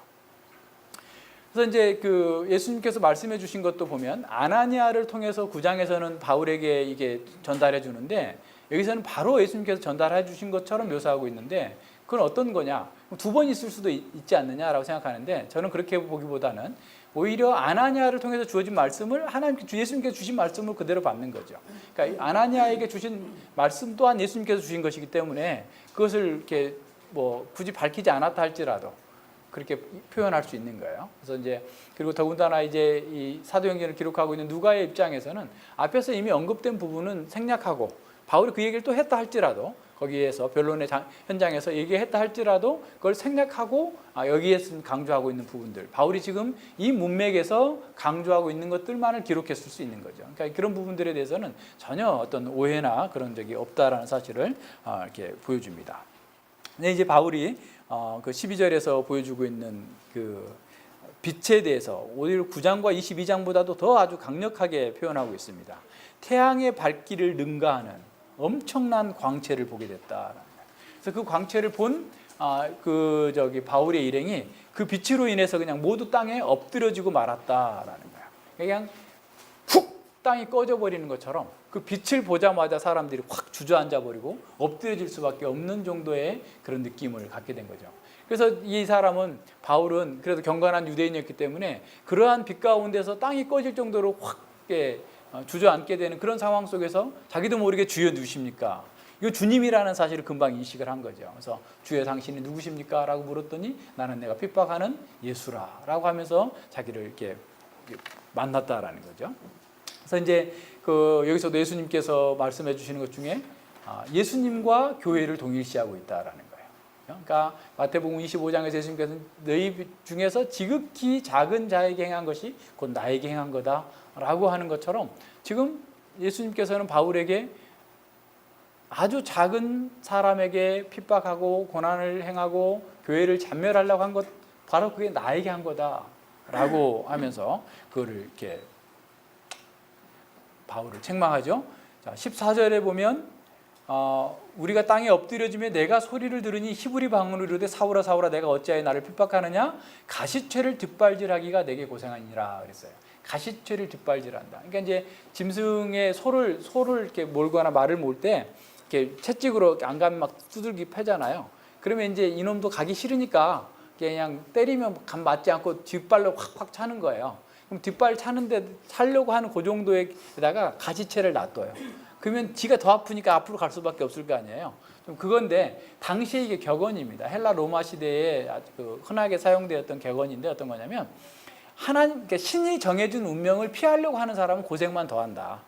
그래서 이제 그 예수님께서 말씀해 주신 것도 보면 아나니아를 통해서 9장에서는 바울에게 이게 전달해 주는데 여기서는 바로 예수님께서 전달해 주신 것처럼 묘사하고 있는데 그건 어떤 거냐? 2번 있을 수도 있지 않느냐라고 생각하는데 저는 그렇게 보기보다는 오히려 아나니아를 통해서 주어진 말씀을 예수님께서 주신 말씀을 그대로 받는 거죠. 그러니까 아나니아에게 주신 말씀 또한 예수님께서 주신 것이기 때문에 그것을 이렇게 뭐 굳이 밝히지 않았다 할지라도 그렇게 표현할 수 있는 거예요. 그래서 이제 그리고 더군다나 이제 이 사도행전을 기록하고 있는 누가의 입장에서는 앞에서 이미 언급된 부분은 생략하고 바울이 그 얘기를 또 했다 할지라도 거기에서 변론의 현장에서 얘기했다 할지라도 그걸 생략하고 여기에서 강조하고 있는 부분들, 바울이 지금 이 문맥에서 강조하고 있는 것들만을 기록했을 수 있는 거죠. 그러니까 그런 부분들에 대해서는 전혀 어떤 오해나 그런 적이 없다라는 사실을 이렇게 보여줍니다. 근데 이제 바울이 그 12절에서 보여주고 있는 그 빛에 대해서 오히려 9장과 22장보다도 더 아주 강력하게 표현하고 있습니다. 태양의 밝기를 능가하는 엄청난 광채를 보게 됐다. 그래서 그 광채를 본 바울의 일행이 그 빛으로 인해서 그냥 모두 땅에 엎드려지고 말았다라는 거야. 그냥 훅 땅이 꺼져 버리는 것처럼 그 빛을 보자마자 사람들이 확 주저앉아 버리고 엎드려질 수밖에 없는 정도의 그런 느낌을 갖게 된 거죠. 그래서 이 사람은, 바울은 그래도 경건한 유대인이었기 때문에 그러한 빛 가운데서 땅이 꺼질 정도로 확 주저앉게 되는 그런 상황 속에서 자기도 모르게 주여 누구십니까? 이거 주님이라는 사실을 금방 인식을 한 거죠. 그래서 주여 당신이 누구십니까? 라고 물었더니 나는 내가 핍박하는 예수라 라고 하면서 자기를 이렇게 만났다라는 거죠. 그래서 이제 여기서도 예수님께서 말씀해 주시는 것 중에 예수님과 교회를 동일시하고 있다라는 거예요. 그러니까 마태복음 25장에서 예수님께서 너희 중에서 지극히 작은 자에게 행한 것이 곧 나에게 행한 거다 라고 하는 것처럼 지금 예수님께서는 바울에게 아주 작은 사람에게 핍박하고 고난을 행하고 교회를 잔멸하려고 한 것, 바로 그게 나에게 한 거다 라고 하면서 그거를 이렇게 바울을 책망하죠. 자, 14절에 보면 우리가 땅에 엎드려지며 내가 소리를 들으니 히브리 방언으로 이르되 사울아 사울아 내가 어찌하여 나를 핍박하느냐, 가시쇠를 뒷발질하기가 내게 고생하니라 그랬어요. 가시쇠를 뒷발질한다. 그러니까 이제 짐승의 소를 이렇게 몰거나 말을 몰 때 이렇게 채찍으로 안 가면 막 두들기 패잖아요. 그러면 이제 이놈도 가기 싫으니까 그냥 때리면 감 맞지 않고 뒷발로 확확 차는 거예요. 그럼 뒷발 차는데 차려고 하는 그 정도에다가 가시채를 놔둬요. 그러면 지가 더 아프니까 앞으로 갈 수밖에 없을 거 아니에요. 좀 그건데 당시에 이게 격언입니다. 헬라 로마 시대에 아주 흔하게 사용되었던 격언인데 어떤 거냐면 그러니까 신이 정해준 운명을 피하려고 하는 사람은 고생만 더한다.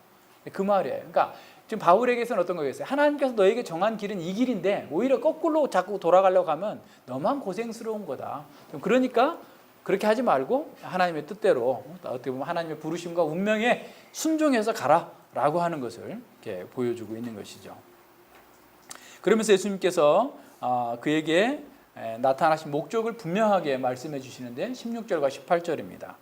그 말이에요. 그러니까 지금 바울에게서는 어떤 거겠어요? 하나님께서 너에게 정한 길은 이 길인데 오히려 거꾸로 자꾸 돌아가려고 하면 너만 고생스러운 거다. 그러니까 그렇게 하지 말고 하나님의 뜻대로, 어떻게 보면 하나님의 부르심과 운명에 순종해서 가라라고 하는 것을 이렇게 보여주고 있는 것이죠. 그러면서 예수님께서 그에게 나타나신 목적을 분명하게 말씀해 주시는데 16절과 18절입니다.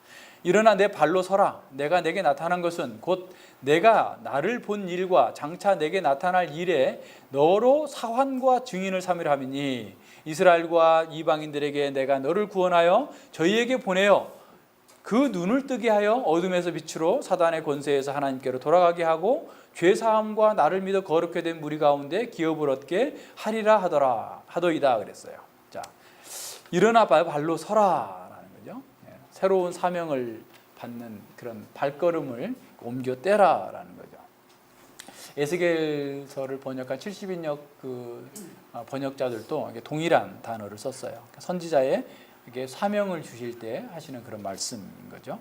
일어나 내 발로 서라. 내가 내게 나타난 것은 곧 내가 나를 본 일과 장차 내게 나타날 일에 너로 사환과 증인을 삼으려 함이니 이스라엘과 이방인들에게 내가 너를 구원하여 저희에게 보내어 그 눈을 뜨게 하여 어둠에서 빛으로 사단의 권세에서 하나님께로 돌아가게 하고 죄사함과 나를 믿어 거룩게 된 무리 가운데 기업을 얻게 하리라 하더이다 그랬어요. 자, 일어나 발로 서라라는 거죠. 새로운 사명을 받는 그런 발걸음을 옮겨 떼라라는 거죠. 에스겔서를 번역한 70인역 번역자들도 동일한 단어를 썼어요. 선지자의 사명을 주실 때 하시는 그런 말씀인 거죠.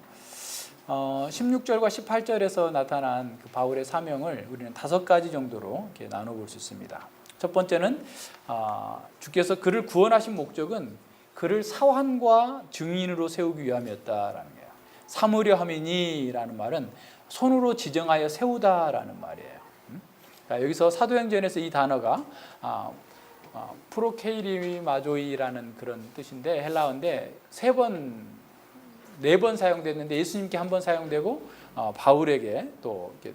16절과 18절에서 나타난 그 바울의 사명을 우리는 5가지 정도로 이렇게 나눠볼 수 있습니다. 첫 번째는 주께서 그를 구원하신 목적은 그를 사환과 증인으로 세우기 위함이었다라는 거예요. 삼으려 함이니라는 말은 손으로 지정하여 세우다라는 말이에요. 여기서 사도행전에서 이 단어가 프로케이리마조이라는 그런 뜻인데 헬라어인데 4번 사용됐는데 예수님께 1번 사용되고 바울에게 또 이렇게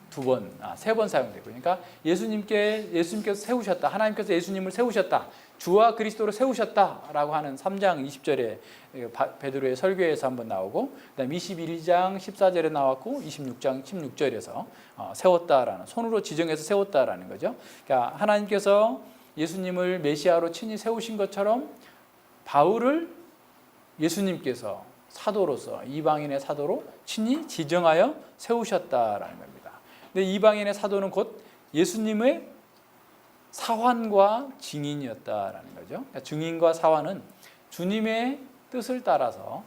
3번 사용되고, 그러니까 예수님께서 세우셨다, 하나님께서 예수님을 세우셨다, 주와 그리스도로 세우셨다라고 하는 3장 20절에 베드로의 설교에서 한번 나오고, 그다음 21장 14절에 나왔고 26장 16절에서 세웠다라는, 손으로 지정해서 세웠다라는 거죠. 그러니까 하나님께서 예수님을 메시아로 친히 세우신 것처럼 바울을 예수님께서 사도로서, 이방인의 사도로 친히 지정하여 세우셨다라는 겁니다. 근데 이방인의 사도는 곧 예수님의 사환과 증인이었다라는 거죠. 그러니까 증인과 사환은 주님의 뜻을 따라서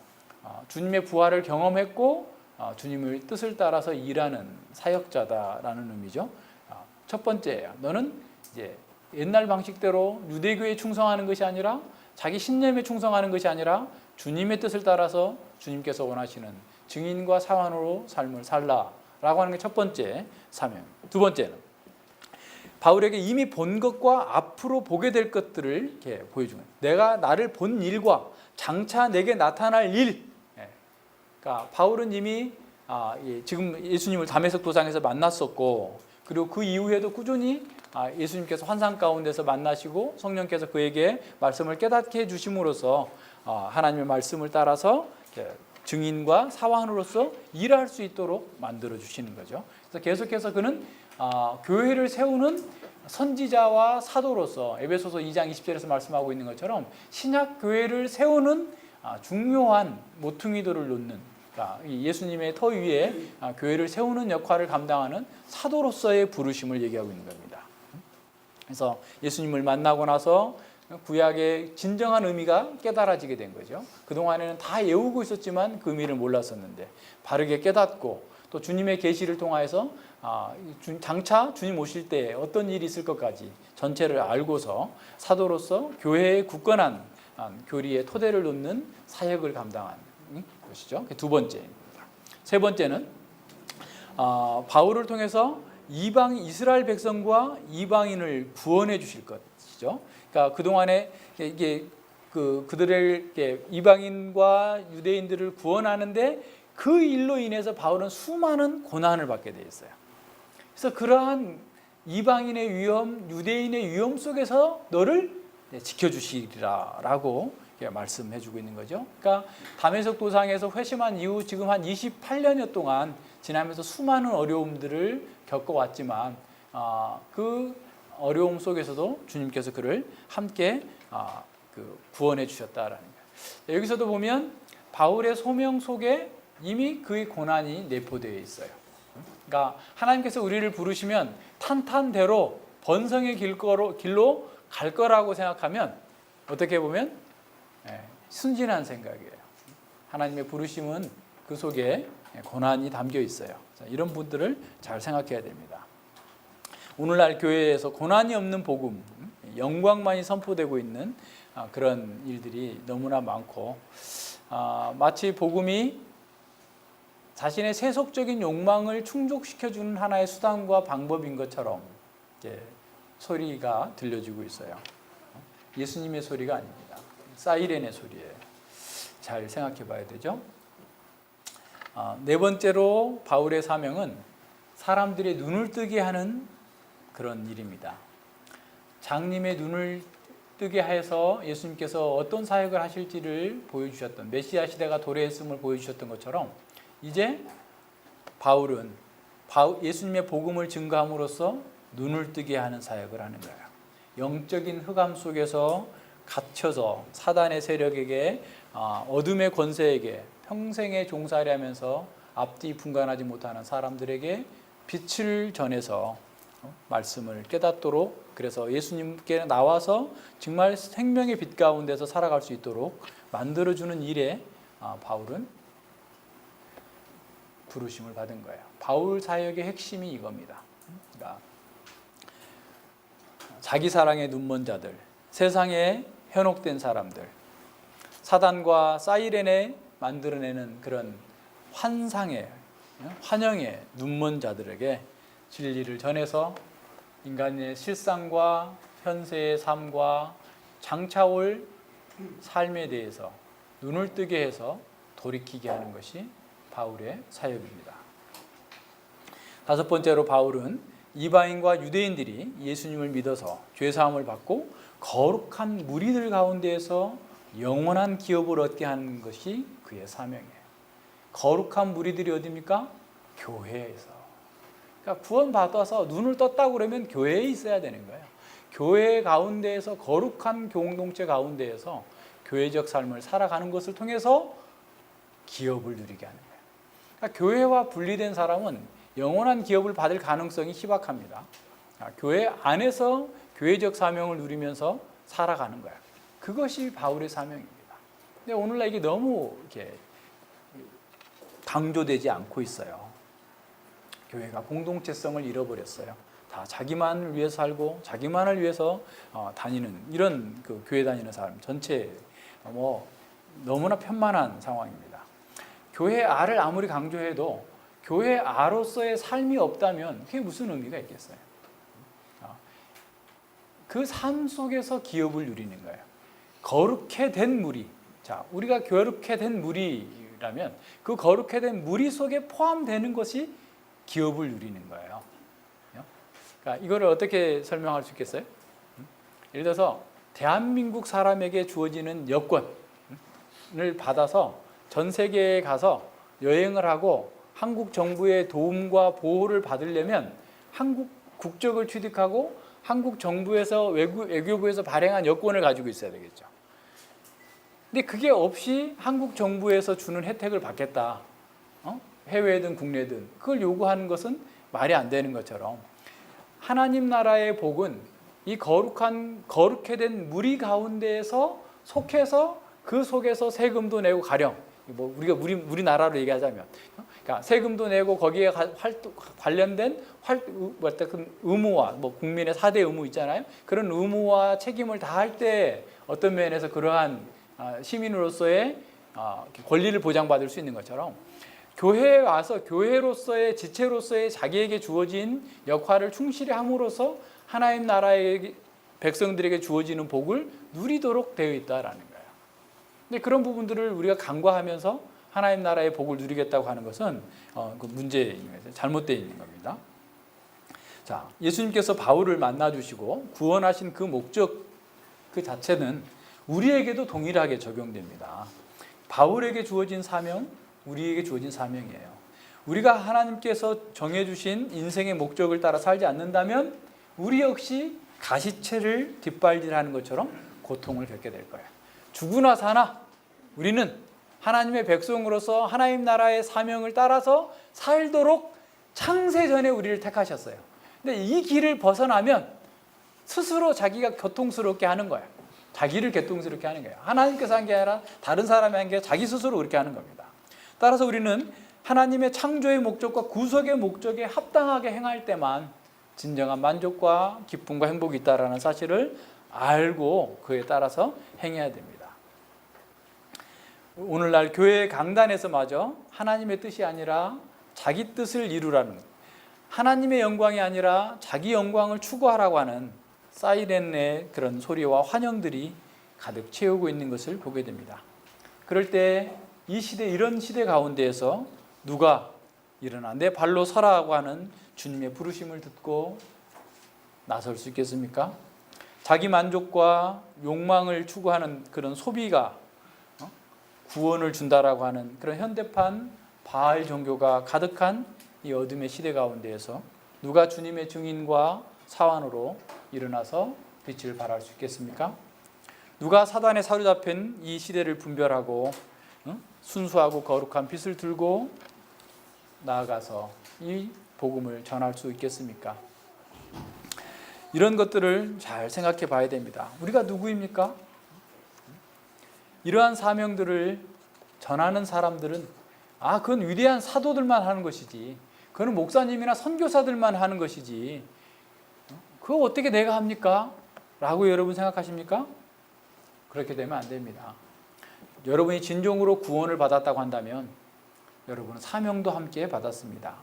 주님의 부활을 경험했고 주님의 뜻을 따라서 일하는 사역자다라는 의미죠. 첫 번째예요. 너는 이제 옛날 방식대로 유대교에 충성하는 것이 아니라 자기 신념에 충성하는 것이 아니라 주님의 뜻을 따라서 주님께서 원하시는 증인과 사환으로 삶을 살라라고 하는 게 첫 번째 사명. 두 번째는 바울에게 이미 본 것과 앞으로 보게 될 것들을 이렇게 보여주는, 내가 나를 본 일과 장차 내게 나타날 일. 그러니까 바울은 이미 지금 예수님을 다메섹 도상에서 만났었고, 그리고 그 이후에도 꾸준히 예수님께서 환상 가운데서 만나시고 성령께서 그에게 말씀을 깨닫게 해주심으로써 하나님의 말씀을 따라서 증인과 사환으로서 일할 수 있도록 만들어 주시는 거죠. 그래서 계속해서 그는 교회를 세우는 선지자와 사도로서 에베소서 2장 20절에서 말씀하고 있는 것처럼 신약 교회를 세우는 중요한 모퉁이돌을 놓는, 그러니까 예수님의 터 위에 교회를 세우는 역할을 감당하는 사도로서의 부르심을 얘기하고 있는 겁니다. 그래서 예수님을 만나고 나서 구약의 진정한 의미가 깨달아지게 된 거죠. 그동안에는 다 외우고 있었지만 그 의미를 몰랐었는데 바르게 깨닫고, 또 주님의 계시를 통하여서 장차 주님 오실 때 어떤 일이 있을 것까지 전체를 알고서 사도로서 교회의 굳건한 교리의 토대를 놓는 사역을 감당한 것이죠. 두 번째입니다. 세 번째는 바울을 통해서 이스라엘 백성과 이방인을 구원해 주실 것이죠. 그러니까 그동안에 이게 그들의 이방인과 유대인들을 구원하는데 그 일로 인해서 바울은 수많은 고난을 받게 돼 있어요. 그래서 그러한 이방인의 위험, 유대인의 위험 속에서 너를 지켜주시리라라고 말씀해주고 있는 거죠. 그러니까 다메섹 도상에서 회심한 이후 지금 한 28년여 동안 지나면서 수많은 어려움들을 겪어왔지만 그 어려움 속에서도 주님께서 그를 함께 구원해 주셨다라는 거예요. 여기서도 보면 바울의 소명 속에 이미 그의 고난이 내포되어 있어요. 그러니까 하나님께서 우리를 부르시면 탄탄대로 번성의 길로 갈 거라고 생각하면 어떻게 보면 순진한 생각이에요. 하나님의 부르심은 그 속에 고난이 담겨 있어요. 이런 분들을 잘 생각해야 됩니다. 오늘날 교회에서 고난이 없는 복음, 영광만이 선포되고 있는 그런 일들이 너무나 많고, 마치 복음이 자신의 세속적인 욕망을 충족시켜주는 하나의 수단과 방법인 것처럼 소리가 들려지고 있어요. 예수님의 소리가 아닙니다. 사이렌의 소리예요. 잘 생각해 봐야 되죠. 네 번째로 바울의 사명은 사람들의 눈을 뜨게 하는 그런 일입니다. 장님의 눈을 뜨게 해서 예수님께서 어떤 사역을 하실지를 보여주셨던, 메시아 시대가 도래했음을 보여주셨던 것처럼 이제 바울은 예수님의 복음을 증거함으로써 눈을 뜨게 하는 사역을 하는 거예요. 영적인 흑암 속에서 갇혀서 사단의 세력에게, 어둠의 권세에게 평생에 종살이 하면서 앞뒤 분간하지 못하는 사람들에게 빛을 전해서 말씀을 깨닫도록, 그래서 예수님께 나와서 정말 생명의 빛 가운데서 살아갈 수 있도록 만들어주는 일에 바울은 부르심을 받은 거예요. 바울 사역의 핵심이 이겁니다. 그러니까 자기 사랑에 눈먼 자들, 세상에 현혹된 사람들, 사단과 사이렌에 만들어내는 그런 환상에, 환영에 눈먼 자들에게 진리를 전해서 인간의 실상과 현세의 삶과 장차 올 삶에 대해서 눈을 뜨게 해서 돌이키게 하는 것이 바울의 사역입니다. 다섯 번째로 바울은 이방인과 유대인들이 예수님을 믿어서 죄사함을 받고 거룩한 무리들 가운데에서 영원한 기업을 얻게 하는 것이 그의 사명이에요. 거룩한 무리들이 어디입니까? 교회에서. 그러니까 구원받아서 눈을 떴다고 그러면 교회에 있어야 되는 거예요. 교회 가운데에서, 거룩한 공동체 가운데에서 교회적 삶을 살아가는 것을 통해서 기업을 누리게 하는 거예요. 그러니까 교회와 분리된 사람은 영원한 기업을 받을 가능성이 희박합니다. 교회 안에서 교회적 사명을 누리면서 살아가는 거예요. 그것이 바울의 사명입니다. 근데 오늘날 이게 너무 이렇게 강조되지 않고 있어요. 교회가 공동체성을 잃어버렸어요. 다 자기만을 위해서 살고 자기만을 위해서 다니는 이런 그 교회 다니는 사람 전체 뭐 너무나 편만한 상황입니다. 교회 아를 아무리 강조해도 교회 아로서의 삶이 없다면 그게 무슨 의미가 있겠어요? 그 삶 속에서 기업을 누리는 거예요. 거룩해 된 무리. 자, 우리가 거룩해 된 무리라면 그 거룩해 된 무리 속에 포함되는 것이 기업을 누리는 거예요. 그러니까 이거를 어떻게 설명할 수 있겠어요? 예를 들어서 대한민국 사람에게 주어지는 여권을 받아서 전 세계에 가서 여행을 하고 한국 정부의 도움과 보호를 받으려면 한국 국적을 취득하고 한국 정부에서 외교부에서 발행한 여권을 가지고 있어야 되겠죠. 근데 그게 없이 한국 정부에서 주는 혜택을 받겠다. 해외든 국내든 그걸 요구하는 것은 말이 안 되는 것처럼 하나님 나라의 복은 이 거룩해 된 무리 가운데에서 속해서 그 속에서 세금도 내고 가령 뭐 우리나라로 얘기하자면 그러니까 세금도 내고 거기에 관련된 의무와 뭐 국민의 4대 의무 있잖아요. 그런 의무와 책임을 다할 때 어떤 면에서 그러한 시민으로서의 권리를 보장받을 수 있는 것처럼 교회에 와서 교회로서의 지체로서의 자기에게 주어진 역할을 충실히 함으로써 하나님 나라의 백성들에게 주어지는 복을 누리도록 되어 있다라는 거예요. 근데 그런 부분들을 우리가 간과하면서 하나님 나라의 복을 누리겠다고 하는 것은 그 문제인 거예요. 잘못되어 있는 겁니다. 자, 예수님께서 바울을 만나 주시고 구원하신 그 목적 그 자체는 우리에게도 동일하게 적용됩니다. 바울에게 주어진 사명, 우리에게 주어진 사명이에요. 우리가 하나님께서 정해주신 인생의 목적을 따라 살지 않는다면 우리 역시 가시체를 뒷발질하는 것처럼 고통을 겪게 될 거예요. 죽으나 사나 우리는 하나님의 백성으로서 하나님 나라의 사명을 따라서 살도록 창세전에 우리를 택하셨어요. 근데 이 길을 벗어나면 스스로 자기가 고통스럽게 하는 거예요. 자기를 고통스럽게 하는 거예요. 하나님께서 한 게 아니라 다른 사람이 한 게 자기 스스로 그렇게 하는 겁니다. 따라서 우리는 하나님의 창조의 목적과 구속의 목적에 합당하게 행할 때만 진정한 만족과 기쁨과 행복이 있다는 사실을 알고 그에 따라서 행해야 됩니다. 오늘날 교회 강단에서마저 하나님의 뜻이 아니라 자기 뜻을 이루라는, 하나님의 영광이 아니라 자기 영광을 추구하라고 하는 사이렌의 그런 소리와 환영들이 가득 채우고 있는 것을 보게 됩니다. 그럴 때 이 시대, 이런 시대 가운데에서 누가 일어나 내 발로 서라고 하는 주님의 부르심을 듣고 나설 수 있겠습니까? 자기 만족과 욕망을 추구하는 그런 소비가 구원을 준다라고 하는 그런 현대판 바알 종교가 가득한 이 어둠의 시대 가운데에서 누가 주님의 증인과 사환으로 일어나서 빛을 발할 수 있겠습니까? 누가 사단에 사로잡힌 이 시대를 분별하고 순수하고 거룩한 빛을 들고 나아가서 이 복음을 전할 수 있겠습니까? 이런 것들을 잘 생각해 봐야 됩니다. 우리가 누구입니까? 이러한 사명들을 전하는 사람들은 그건 위대한 사도들만 하는 것이지, 그건 목사님이나 선교사들만 하는 것이지, 그거 어떻게 내가 합니까? 라고 여러분 생각하십니까? 그렇게 되면 안 됩니다. 여러분이 진정으로 구원을 받았다고 한다면 여러분은 사명도 함께 받았습니다.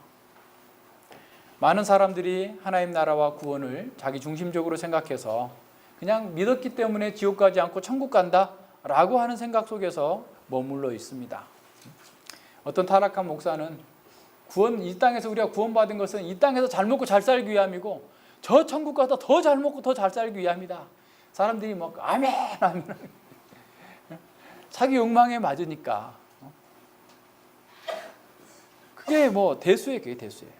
많은 사람들이 하나님 나라와 구원을 자기 중심적으로 생각해서 그냥 믿었기 때문에 지옥 가지 않고 천국 간다 라고 하는 생각 속에서 머물러 있습니다. 어떤 타락한 목사는 이 땅에서 우리가 구원받은 것은 이 땅에서 잘 먹고 잘 살기 위함이고 저 천국 가서 더 잘 먹고 더 잘 살기 위함이다. 사람들이 막 아멘 아멘. 자기 욕망에 맞으니까 그게 뭐 대수예요. 그게 대수예요.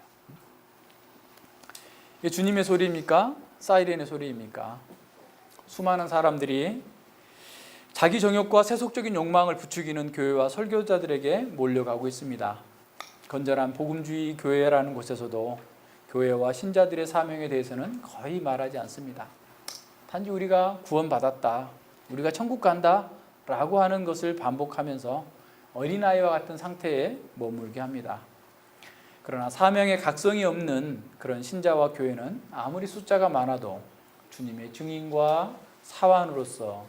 이게 주님의 소리입니까? 사이렌의 소리입니까? 수많은 사람들이 자기 정욕과 세속적인 욕망을 부추기는 교회와 설교자들에게 몰려가고 있습니다. 건전한 복음주의 교회라는 곳에서도 교회와 신자들의 사명에 대해서는 거의 말하지 않습니다. 단지 우리가 구원받았다, 우리가 천국 간다 라고 하는 것을 반복하면서 어린아이와 같은 상태에 머물게 합니다. 그러나 사명의 각성이 없는 그런 신자와 교회는 아무리 숫자가 많아도 주님의 증인과 사환으로서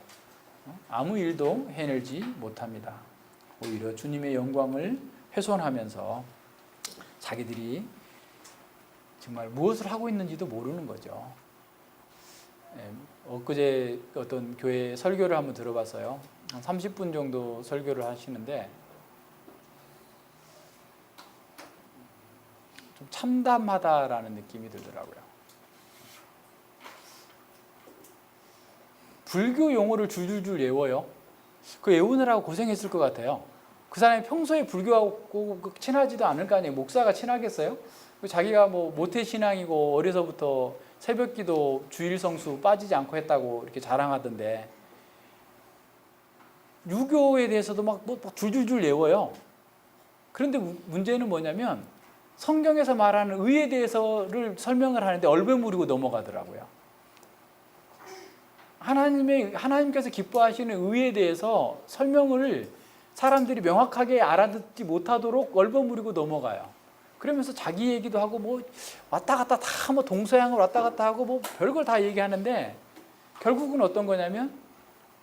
아무 일도 해내지 못합니다. 오히려 주님의 영광을 훼손하면서 자기들이 정말 무엇을 하고 있는지도 모르는 거죠. 엊그제 어떤 교회 설교를 한번 들어봤어요. 한 30분 정도 설교를 하시는데 좀 참담하다라는 느낌이 들더라고요. 불교 용어를 줄줄줄 외워요. 그 외우느라고 고생했을 것 같아요. 그 사람이 평소에 불교하고 친하지도 않을 거 아니에요. 목사가 친하겠어요? 자기가 뭐 모태신앙이고 어려서부터 새벽기도 주일성수 빠지지 않고 했다고 이렇게 자랑하던데 유교에 대해서도 막 줄줄줄 외워요. 그런데 문제는 뭐냐면 성경에서 말하는 의에 대해서를 설명을 하는데 얼버무리고 넘어가더라고요. 하나님께서 기뻐하시는 의에 대해서 설명을 사람들이 명확하게 알아듣지 못하도록 얼버무리고 넘어가요. 그러면서 자기 얘기도 하고 뭐 왔다 갔다 다 뭐 동서양을 왔다 갔다 하고 뭐 별걸 다 얘기하는데 결국은 어떤 거냐면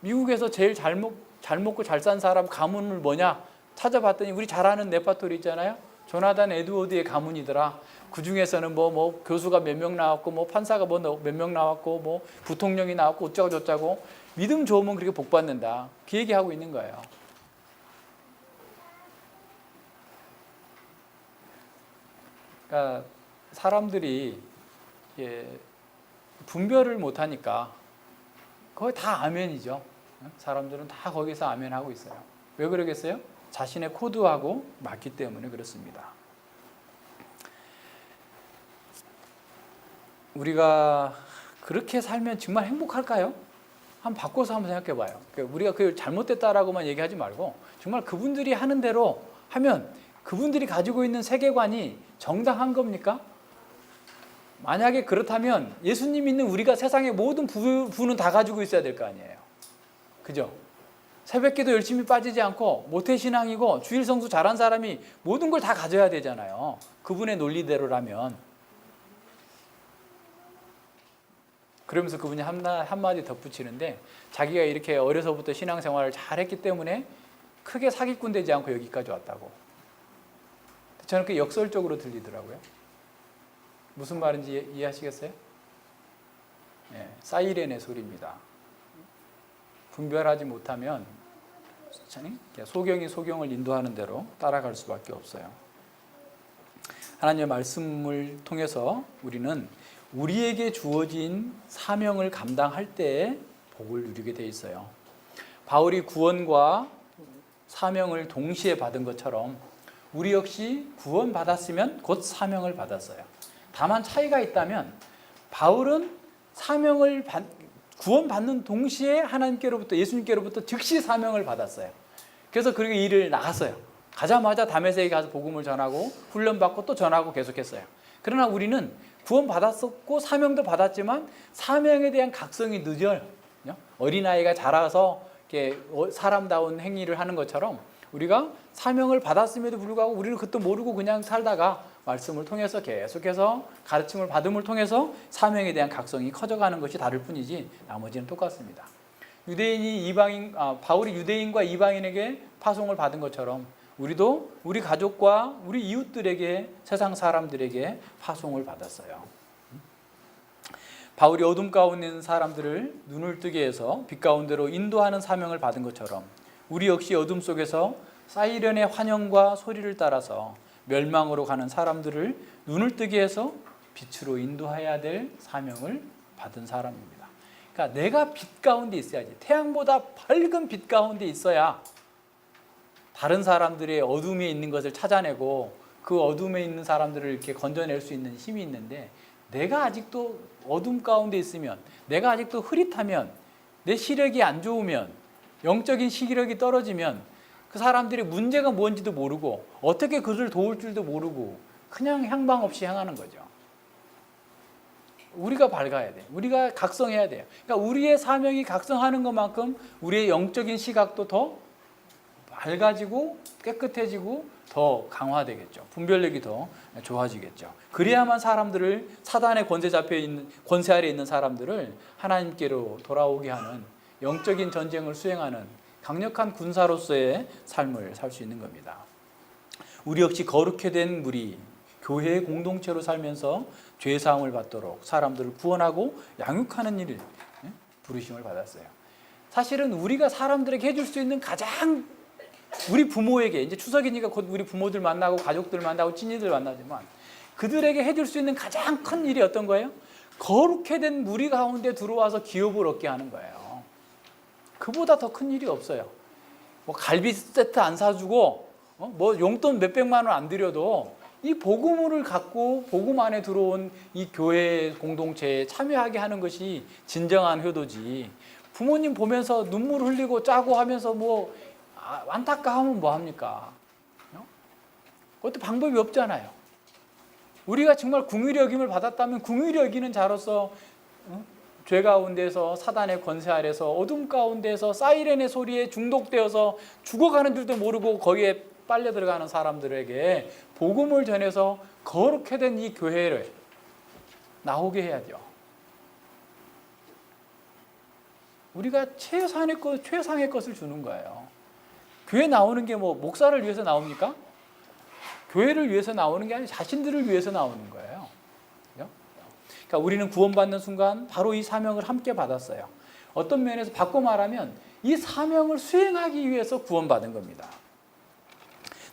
미국에서 제일 잘 먹고 잘 산 사람 가문을 뭐냐 찾아봤더니 우리 잘 아는 네파토리 있잖아요. 조나단 에드워드의 가문이더라. 그 중에서는 뭐 교수가 몇 명 나왔고 뭐 판사가 뭐 몇 명 나왔고 뭐 부통령이 나왔고 어쩌고 저쩌고 믿음 좋으면 그렇게 복 받는다. 그 얘기하고 있는 거예요. 그러니까 사람들이 분별을 못하니까 거의 다 아멘이죠. 사람들은 다 거기서 아멘하고 있어요. 왜 그러겠어요? 자신의 코드하고 맞기 때문에 그렇습니다. 우리가 그렇게 살면 정말 행복할까요? 한번 바꿔서 한번 생각해 봐요. 우리가 그 잘못됐다라고만 얘기하지 말고 정말 그분들이 하는 대로 하면 그분들이 가지고 있는 세계관이 정당한 겁니까? 만약에 그렇다면 예수님 믿는 우리가 세상의 모든 부는 다 가지고 있어야 될 거 아니에요. 그죠? 새벽기도 열심히 빠지지 않고 모태신앙이고 주일성수 잘한 사람이 모든 걸 다 가져야 되잖아요. 그분의 논리대로라면. 그러면서 그분이 한마디 덧붙이는데 자기가 이렇게 어려서부터 신앙생활을 잘했기 때문에 크게 사기꾼 되지 않고 여기까지 왔다고. 저는 그게 역설적으로 들리더라고요. 무슨 말인지 이해하시겠어요? 네, 사이렌의 소리입니다. 분별하지 못하면 소경이 소경을 인도하는 대로 따라갈 수밖에 없어요. 하나님의 말씀을 통해서 우리는 우리에게 주어진 사명을 감당할 때 복을 누리게 돼 있어요. 바울이 구원과 사명을 동시에 받은 것처럼 우리 역시 구원받았으면 곧 사명을 받았어요. 다만 차이가 있다면 바울은 구원받는 동시에 하나님께로부터 예수님께로부터 즉시 사명을 받았어요. 그래서 그렇게 일을 나갔어요. 가자마자 다메섹에 가서 복음을 전하고 훈련받고 또 전하고 계속했어요. 그러나 우리는 구원받았었고 사명도 받았지만 사명에 대한 각성이 늦어요. 어린아이가 자라서 이렇게 사람다운 행위를 하는 것처럼 우리가 사명을 받았음에도 불구하고 우리는 그것도 모르고 그냥 살다가 말씀을 통해서 계속해서 가르침을 받음을 통해서 사명에 대한 각성이 커져가는 것이 다를 뿐이지 나머지는 똑같습니다. 바울이 유대인과 이방인에게 파송을 받은 것처럼 우리도 우리 가족과 우리 이웃들에게 세상 사람들에게 파송을 받았어요. 바울이 어둠 가운데 있는 사람들을 눈을 뜨게 해서 빛 가운데로 인도하는 사명을 받은 것처럼 우리 역시 어둠 속에서 사이렌의 환영과 소리를 따라서 멸망으로 가는 사람들을 눈을 뜨게 해서 빛으로 인도해야 될 사명을 받은 사람입니다. 그러니까 내가 빛 가운데 있어야지. 태양보다 밝은 빛 가운데 있어야 다른 사람들의 어둠에 있는 것을 찾아내고 그 어둠에 있는 사람들을 이렇게 건져낼 수 있는 힘이 있는데 내가 아직도 어둠 가운데 있으면, 내가 아직도 흐릿하면, 내 시력이 안 좋으면, 영적인 시력이 떨어지면 그 사람들의 문제가 뭔지도 모르고 어떻게 그들을 도울 줄도 모르고 그냥 향방 없이 향하는 거죠. 우리가 밝아야 돼. 우리가 각성해야 돼요. 그러니까 우리의 사명이 각성하는 것만큼 우리의 영적인 시각도 더 밝아지고 깨끗해지고 더 강화되겠죠. 분별력이 더 좋아지겠죠. 그래야만 사람들을 사단의 권세 아래 있는 사람들을 하나님께로 돌아오게 하는 영적인 전쟁을 수행하는 강력한 군사로서의 삶을 살 수 있는 겁니다. 우리 역시 거룩해 된 무리, 교회의 공동체로 살면서 죄 사함을 받도록 사람들을 구원하고 양육하는 일을 부르심을 받았어요. 사실은 우리가 사람들에게 해줄 수 있는 가장, 우리 부모에게, 이제 추석이니까 곧 우리 부모들 만나고 가족들 만나고 친지들 만나지만 그들에게 해줄 수 있는 가장 큰 일이 어떤 거예요? 거룩해 된 무리 가운데 들어와서 기업을 얻게 하는 거예요. 그보다 더 큰 일이 없어요. 뭐 갈비 세트 안 사주고 뭐 용돈 몇백만 원 안 들여도 이 복음을 갖고 복음 안에 들어온 이 교회 공동체에 참여하게 하는 것이 진정한 효도지. 부모님 보면서 눈물 흘리고 짜고 하면서 뭐 안타까우면 뭐 합니까? 그것도 방법이 없잖아요. 우리가 정말 긍휼히 여김을 받았다면 긍휼히 여기는 자로서 죄 가운데서 사단의 권세 아래서 어둠 가운데서 사이렌의 소리에 중독되어서 죽어가는 줄도 모르고 거기에 빨려 들어가는 사람들에게 복음을 전해서 거룩해 된 이 교회를 나오게 해야죠. 우리가 최상의 것을 주는 거예요. 교회 나오는 게 뭐 목사를 위해서 나옵니까? 교회를 위해서 나오는 게 아니라 자신들을 위해서 나오는 거예요. 그러니까 우리는 구원받는 순간 바로 이 사명을 함께 받았어요. 어떤 면에서 바꿔 말하면 이 사명을 수행하기 위해서 구원받은 겁니다.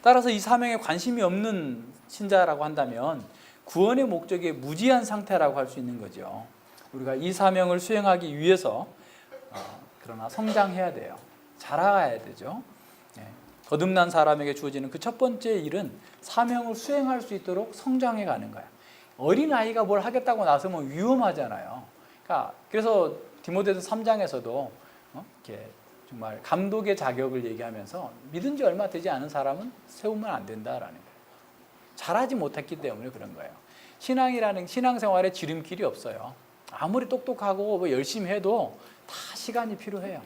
따라서 이 사명에 관심이 없는 신자라고 한다면 구원의 목적에 무지한 상태라고 할 수 있는 거죠. 우리가 이 사명을 수행하기 위해서 그러나 성장해야 돼요. 자라가야 되죠. 거듭난 사람에게 주어지는 그 첫 번째 일은 사명을 수행할 수 있도록 성장해 가는 거예요. 어린아이가 뭘 하겠다고 나서면 위험하잖아요. 그래서 디모데서 3장에서도 이렇게 정말 감독의 자격을 얘기하면서 믿은 지 얼마 되지 않은 사람은 세우면 안 된다라는 거예요. 잘하지 못했기 때문에 그런 거예요. 신앙생활에 지름길이 없어요. 아무리 똑똑하고 뭐 열심히 해도 다 시간이 필요해요.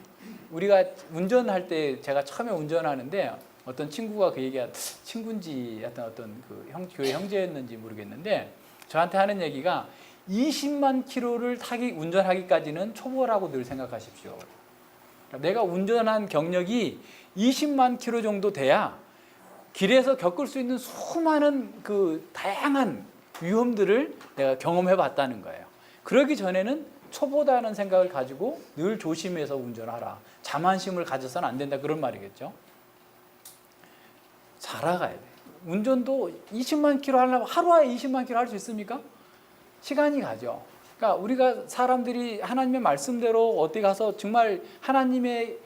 우리가 운전할 때 제가 처음에 운전하는데 어떤 친구가 그 얘기가 친구인지 어떤 그 교회 형제였는지 모르겠는데 저한테 하는 얘기가 20만 킬로를 운전하기까지는 초보라고 늘 생각하십시오. 내가 운전한 경력이 20만 킬로 정도 돼야 길에서 겪을 수 있는 수많은 그 다양한 위험들을 내가 경험해 봤다는 거예요. 그러기 전에는 초보다는 생각을 가지고 늘 조심해서 운전하라. 자만심을 가져서는 안 된다. 그런 말이겠죠. 자라가야 돼. 운전도 20만 킬로 하려면 하루에 20만 킬로 할 수 있습니까? 시간이 가죠. 그러니까 우리가 사람들이 하나님의 말씀대로 어디 가서 정말 하나님의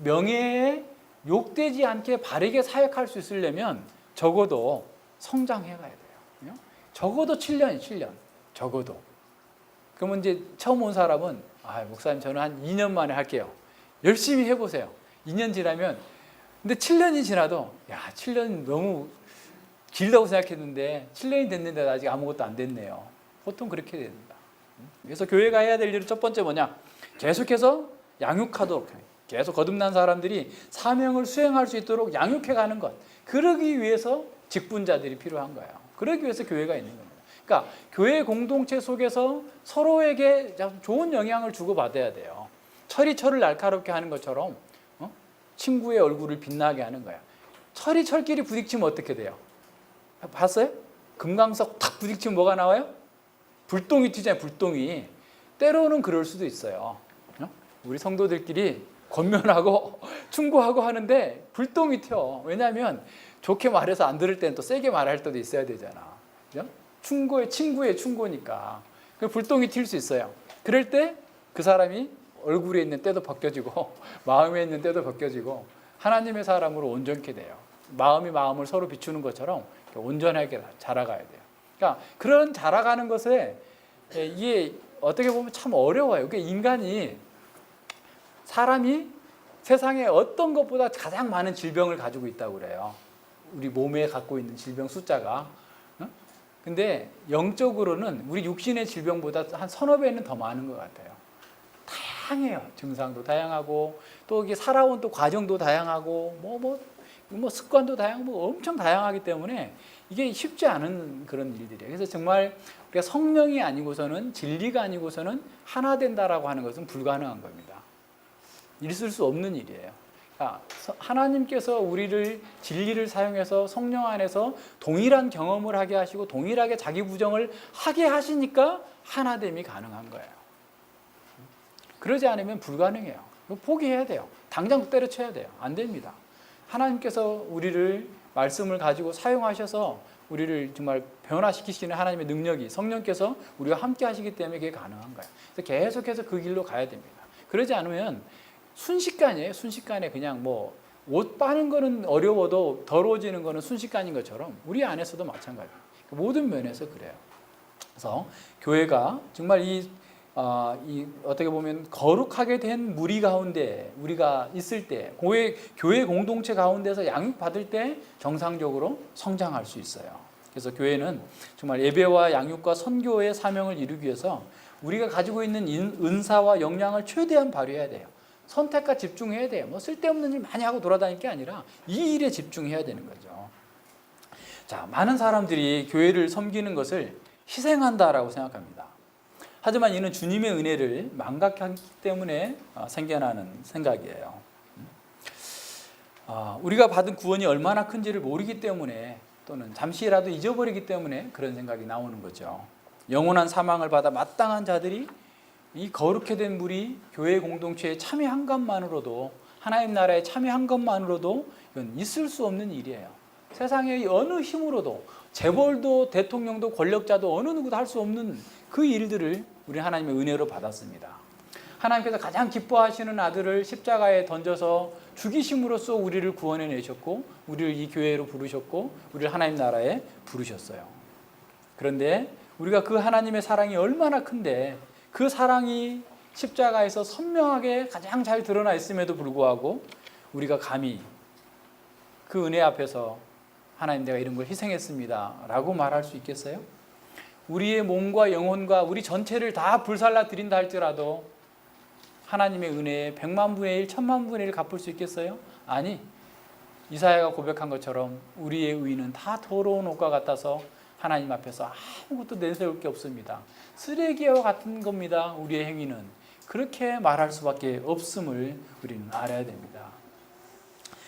명예에 욕되지 않게 바르게 사역할 수 있으려면 적어도 성장해 가야 돼요. 적어도 7년. 적어도. 그러면 이제 처음 온 사람은 목사님 저는 한 2년 만에 할게요. 열심히 해보세요. 2년 지나면 근데 7년이 지나도 7년 너무 길다고 생각했는데 7년이 됐는데 아직 아무것도 안 됐네요. 보통 그렇게 됩니다. 그래서 교회가 해야 될 일은 첫 번째 뭐냐? 계속해서 양육하도록 계속 거듭난 사람들이 사명을 수행할 수 있도록 양육해가는 것. 그러기 위해서 직분자들이 필요한 거예요. 그러기 위해서 교회가 있는 겁니다. 그러니까 교회 공동체 속에서 서로에게 좋은 영향을 주고받아야 돼요. 철이 철을 날카롭게 하는 것처럼 친구의 얼굴을 빛나게 하는 거야. 철이 철끼리 부딪히면 어떻게 돼요? 봤어요? 금강석 탁 부딪히면 뭐가 나와요? 불똥이 튀잖아요. 불똥이. 때로는 그럴 수도 있어요. 우리 성도들끼리 권면하고 충고하고 하는데 불똥이 튀어. 왜냐하면 좋게 말해서 안 들을 때는 또 세게 말할 때도 있어야 되잖아. 그죠? 친구의 충고니까. 불똥이 튈 수 있어요. 그럴 때 그 사람이 얼굴에 있는 때도 벗겨지고 마음에 있는 때도 벗겨지고 하나님의 사람으로 온전케 돼요. 마음이 마음을 서로 비추는 것처럼 온전하게 자라가야 돼요. 그러니까 그런 자라가는 것에 이게 어떻게 보면 참 어려워요. 인간이 사람이 세상에 어떤 것보다 가장 많은 질병을 가지고 있다고 그래요. 우리 몸에 갖고 있는 질병 숫자가. 근데 영적으로는 우리 육신의 질병보다 한 서너 배는 더 많은 것 같아요. 다양해요. 증상도 다양하고 또 이게 살아온 또 과정도 다양하고 뭐 습관도 다양하고 뭐 엄청 다양하기 때문에 이게 쉽지 않은 그런 일들이에요. 그래서 정말 우리가 성령이 아니고서는, 진리가 아니고서는 하나 된다라고 하는 것은 불가능한 겁니다. 있을 수 없는 일이에요. 하나님께서 우리를 진리를 사용해서 성령 안에서 동일한 경험을 하게 하시고 동일하게 자기 부정을 하게 하시니까 하나됨이 가능한 거예요. 그러지 않으면 불가능해요. 포기해야 돼요. 당장 때려쳐야 돼요. 안 됩니다. 하나님께서 우리를 말씀을 가지고 사용하셔서 우리를 정말 변화시키시는 하나님의 능력이, 성령께서 우리와 함께 하시기 때문에 그게 가능한 거예요. 그래서 계속해서 그 길로 가야 됩니다. 그러지 않으면 순식간이에요. 순식간에 그냥 뭐 옷 빠는 거는 어려워도 더러워지는 거는 순식간인 것처럼 우리 안에서도 마찬가지예요. 모든 면에서 그래요. 그래서 교회가 정말 이 어떻게 보면 거룩하게 된 무리 가운데 우리가 있을 때, 교회 공동체 가운데서 양육받을 때 정상적으로 성장할 수 있어요. 그래서 교회는 정말 예배와 양육과 선교의 사명을 이루기 위해서 우리가 가지고 있는 은사와 역량을 최대한 발휘해야 돼요. 선택과 집중해야 돼요. 뭐 쓸데없는 일 많이 하고 돌아다닐 게 아니라 이 일에 집중해야 되는 거죠. 자, 많은 사람들이 교회를 섬기는 것을 희생한다라고 생각합니다. 하지만 이는 주님의 은혜를 망각하기 때문에 생겨나는 생각이에요. 우리가 받은 구원이 얼마나 큰지를 모르기 때문에, 또는 잠시라도 잊어버리기 때문에 그런 생각이 나오는 거죠. 영원한 사망을 받아 마땅한 자들이 이 거룩해 된 무리 교회 공동체에 참여한 것만으로도, 하나님 나라에 참여한 것만으로도 이건 있을 수 없는 일이에요. 세상의 어느 힘으로도, 재벌도 대통령도 권력자도 어느 누구도 할 수 없는 그 일들을 우리 하나님의 은혜로 받았습니다. 하나님께서 가장 기뻐하시는 아들을 십자가에 던져서 죽이심으로써 우리를 구원해 내셨고, 우리를 이 교회로 부르셨고, 우리를 하나님 나라에 부르셨어요. 그런데 우리가 그 하나님의 사랑이 얼마나 큰데, 그 사랑이 십자가에서 선명하게 가장 잘 드러나 있음에도 불구하고 우리가 감히 그 은혜 앞에서 하나님, 내가 이런 걸 희생했습니다 라고 말할 수 있겠어요? 우리의 몸과 영혼과 우리 전체를 다 불살라 드린다 할지라도 하나님의 은혜에 100만 분의 1, 1000만 분의 1 갚을 수 있겠어요? 아니, 이사야가 고백한 것처럼 우리의 의는 다 더러운 옷과 같아서 하나님 앞에서 아무것도 내세울 게 없습니다. 쓰레기와 같은 겁니다. 우리의 행위는. 그렇게 말할 수밖에 없음을 우리는 알아야 됩니다.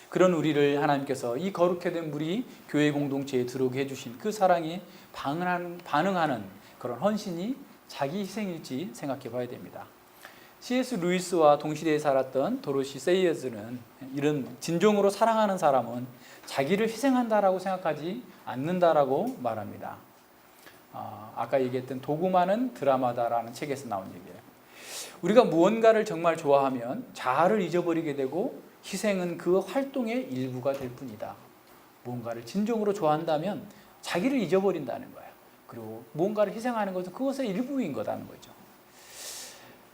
그런 우리를 하나님께서 이 거룩해 된 무리 교회 공동체에 들어오게 해주신 그 사랑이 반응하는 그런 헌신이 자기 희생일지 생각해 봐야 됩니다. C.S. 루이스와 동시대에 살았던 도로시 세이어즈는 이런 진정으로 사랑하는 사람은 자기를 희생한다라고 생각하지 않는다라고 말합니다. 아까 얘기했던 도구만은 드라마다라는 책에서 나온 얘기예요. 우리가 무언가를 정말 좋아하면 자아를 잊어버리게 되고 희생은 그 활동의 일부가 될 뿐이다. 무언가를 진정으로 좋아한다면 자기를 잊어버린다는 거예요. 그리고 무언가를 희생하는 것은 그것의 일부인 거라는 거죠.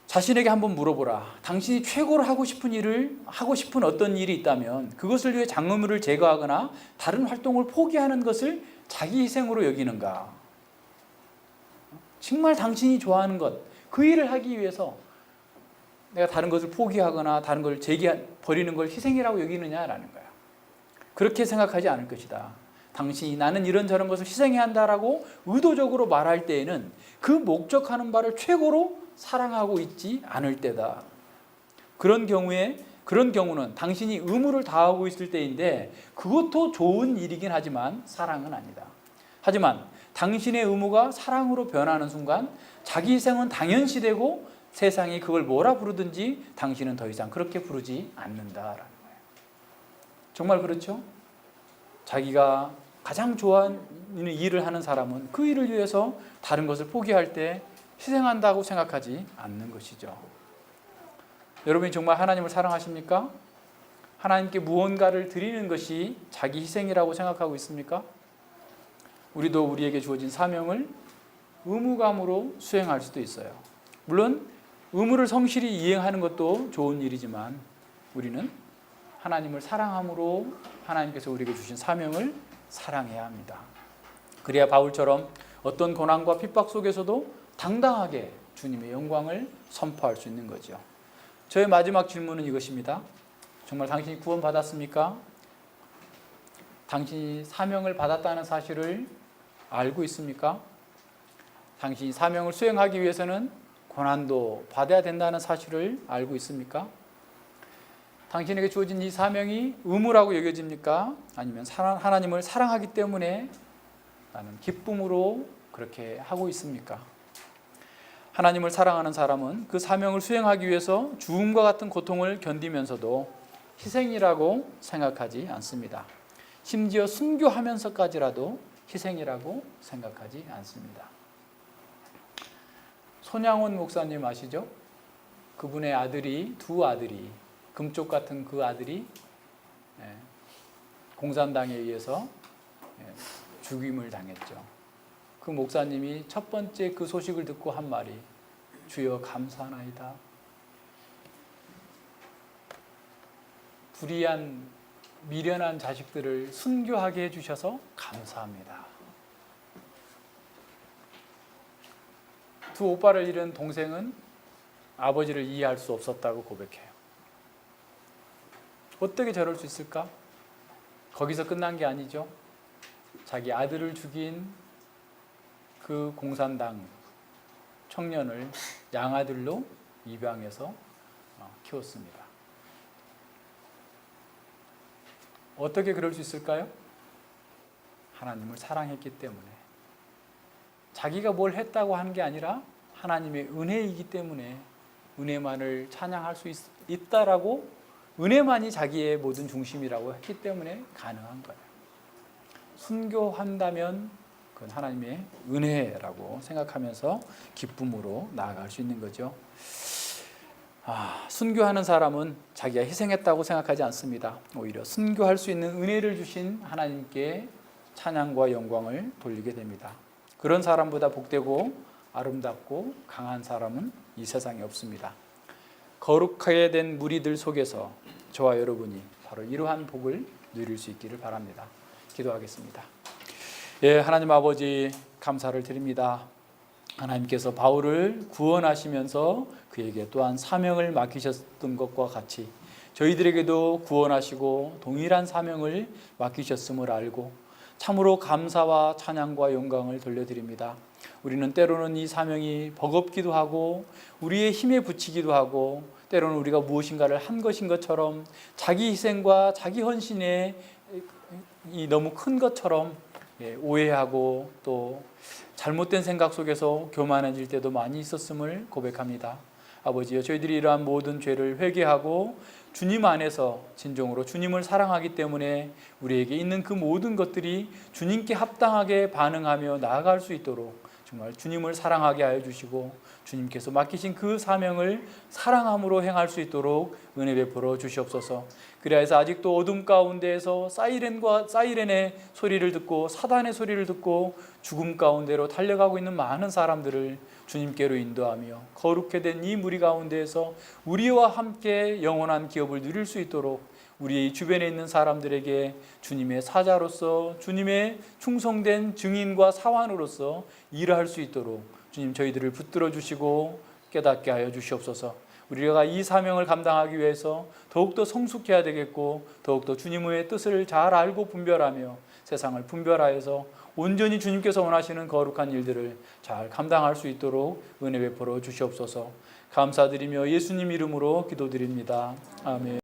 자신에게 한번 물어보라. 당신이 최고로 하고 싶은 일을, 하고 싶은 어떤 일이 있다면 그것을 위해 장애물을 제거하거나 다른 활동을 포기하는 것을 자기 희생으로 여기는가? 정말 당신이 좋아하는 것, 그 일을 하기 위해서 내가 다른 것을 포기하거나 다른 걸 버리는 걸 희생이라고 여기느냐라는 거야. 그렇게 생각하지 않을 것이다. 당신이 나는 이런저런 것을 희생해야 한다라고 의도적으로 말할 때에는 그 목적하는 바를 최고로 사랑하고 있지 않을 때다. 그런 경우는 당신이 의무를 다하고 있을 때인데 그것도 좋은 일이긴 하지만 사랑은 아니다. 하지만 당신의 의무가 사랑으로 변하는 순간 자기 희생은 당연시되고 세상이 그걸 뭐라 부르든지 당신은 더 이상 그렇게 부르지 않는다라는 거예요. 정말 그렇죠? 자기가 가장 좋아하는 일을 하는 사람은 그 일을 위해서 다른 것을 포기할 때 희생한다고 생각하지 않는 것이죠. 여러분이 정말 하나님을 사랑하십니까? 하나님께 무언가를 드리는 것이 자기 희생이라고 생각하고 있습니까? 우리도 우리에게 주어진 사명을 의무감으로 수행할 수도 있어요. 물론 의무를 성실히 이행하는 것도 좋은 일이지만 우리는 하나님을 사랑함으로 하나님께서 우리에게 주신 사명을 사랑해야 합니다. 그래야 바울처럼 어떤 고난과 핍박 속에서도 당당하게 주님의 영광을 선포할 수 있는 거죠. 저의 마지막 질문은 이것입니다. 정말 당신이 구원받았습니까? 당신이 사명을 받았다는 사실을 알고 있습니까? 당신이 사명을 수행하기 위해서는 고난도 받아야 된다는 사실을 알고 있습니까? 당신에게 주어진 이 사명이 의무라고 여겨집니까? 아니면 하나님을 사랑하기 때문에 나는 기쁨으로 그렇게 하고 있습니까? 하나님을 사랑하는 사람은 그 사명을 수행하기 위해서 죽음과 같은 고통을 견디면서도 희생이라고 생각하지 않습니다. 심지어 순교하면서까지라도 희생이라고 생각하지 않습니다. 손양원 목사님 아시죠? 그분의 아들이, 두 아들이, 금쪽 같은 그 아들이 공산당에 의해서 죽임을 당했죠. 그 목사님이 첫 번째 그 소식을 듣고 한 말이 주여 감사하나이다. 불의한 미련한 자식들을 순교하게 해주셔서 감사합니다. 두 오빠를 잃은 동생은 아버지를 이해할 수 없었다고 고백해요. 어떻게 저럴 수 있을까? 거기서 끝난 게 아니죠. 자기 아들을 죽인 그 공산당 청년을 양아들로 입양해서 키웠습니다. 어떻게 그럴 수 있을까요? 하나님을 사랑했기 때문에. 자기가 뭘 했다고 하는 게 아니라 하나님의 은혜이기 때문에 은혜만을 찬양할 수 있다라고, 은혜만이 자기의 모든 중심이라고 했기 때문에 가능한 거예요. 순교한다면 그건 하나님의 은혜라고 생각하면서 기쁨으로 나아갈 수 있는 거죠. 순교하는 사람은 자기가 희생했다고 생각하지 않습니다. 오히려 순교할 수 있는 은혜를 주신 하나님께 찬양과 영광을 돌리게 됩니다. 그런 사람보다 복되고 아름답고 강한 사람은 이 세상에 없습니다. 거룩하게 된 무리들 속에서 저와 여러분이 바로 이러한 복을 누릴 수 있기를 바랍니다. 기도하겠습니다. 하나님 아버지 감사를 드립니다. 하나님께서 바울을 구원하시면서 그에게 또한 사명을 맡기셨던 것과 같이 저희들에게도 구원하시고 동일한 사명을 맡기셨음을 알고 참으로 감사와 찬양과 영광을 돌려드립니다. 우리는 때로는 이 사명이 버겁기도 하고 우리의 힘에 부치기도 하고 때로는 우리가 무엇인가를 한 것인 것처럼 자기 희생과 자기 헌신에 너무 큰 것처럼 오해하고 또 잘못된 생각 속에서 교만해질 때도 많이 있었음을 고백합니다. 아버지여, 저희들이 이러한 모든 죄를 회개하고 주님 안에서 진정으로 주님을 사랑하기 때문에 우리에게 있는 그 모든 것들이 주님께 합당하게 반응하며 나아갈 수 있도록 정말 주님을 사랑하게 하여 주시고 주님께서 맡기신 그 사명을 사랑함으로 행할 수 있도록 은혜 베풀어 주시옵소서. 그래서 아직도 어둠 가운데에서 사이렌의 소리를 듣고 사단의 소리를 듣고 죽음 가운데로 달려가고 있는 많은 사람들을 주님께로 인도하며 거룩해 된 이 무리 가운데에서 우리와 함께 영원한 기업을 누릴 수 있도록 우리 주변에 있는 사람들에게 주님의 사자로서 주님의 충성된 증인과 사환으로서 일할 수 있도록 주님 저희들을 붙들어 주시고 깨닫게 하여 주시옵소서. 우리가 이 사명을 감당하기 위해서 더욱더 성숙해야 되겠고 더욱더 주님의 뜻을 잘 알고 분별하며 세상을 분별하여서 온전히 주님께서 원하시는 거룩한 일들을 잘 감당할 수 있도록 은혜 베풀어 주시옵소서. 감사드리며 예수님 이름으로 기도드립니다. 아멘.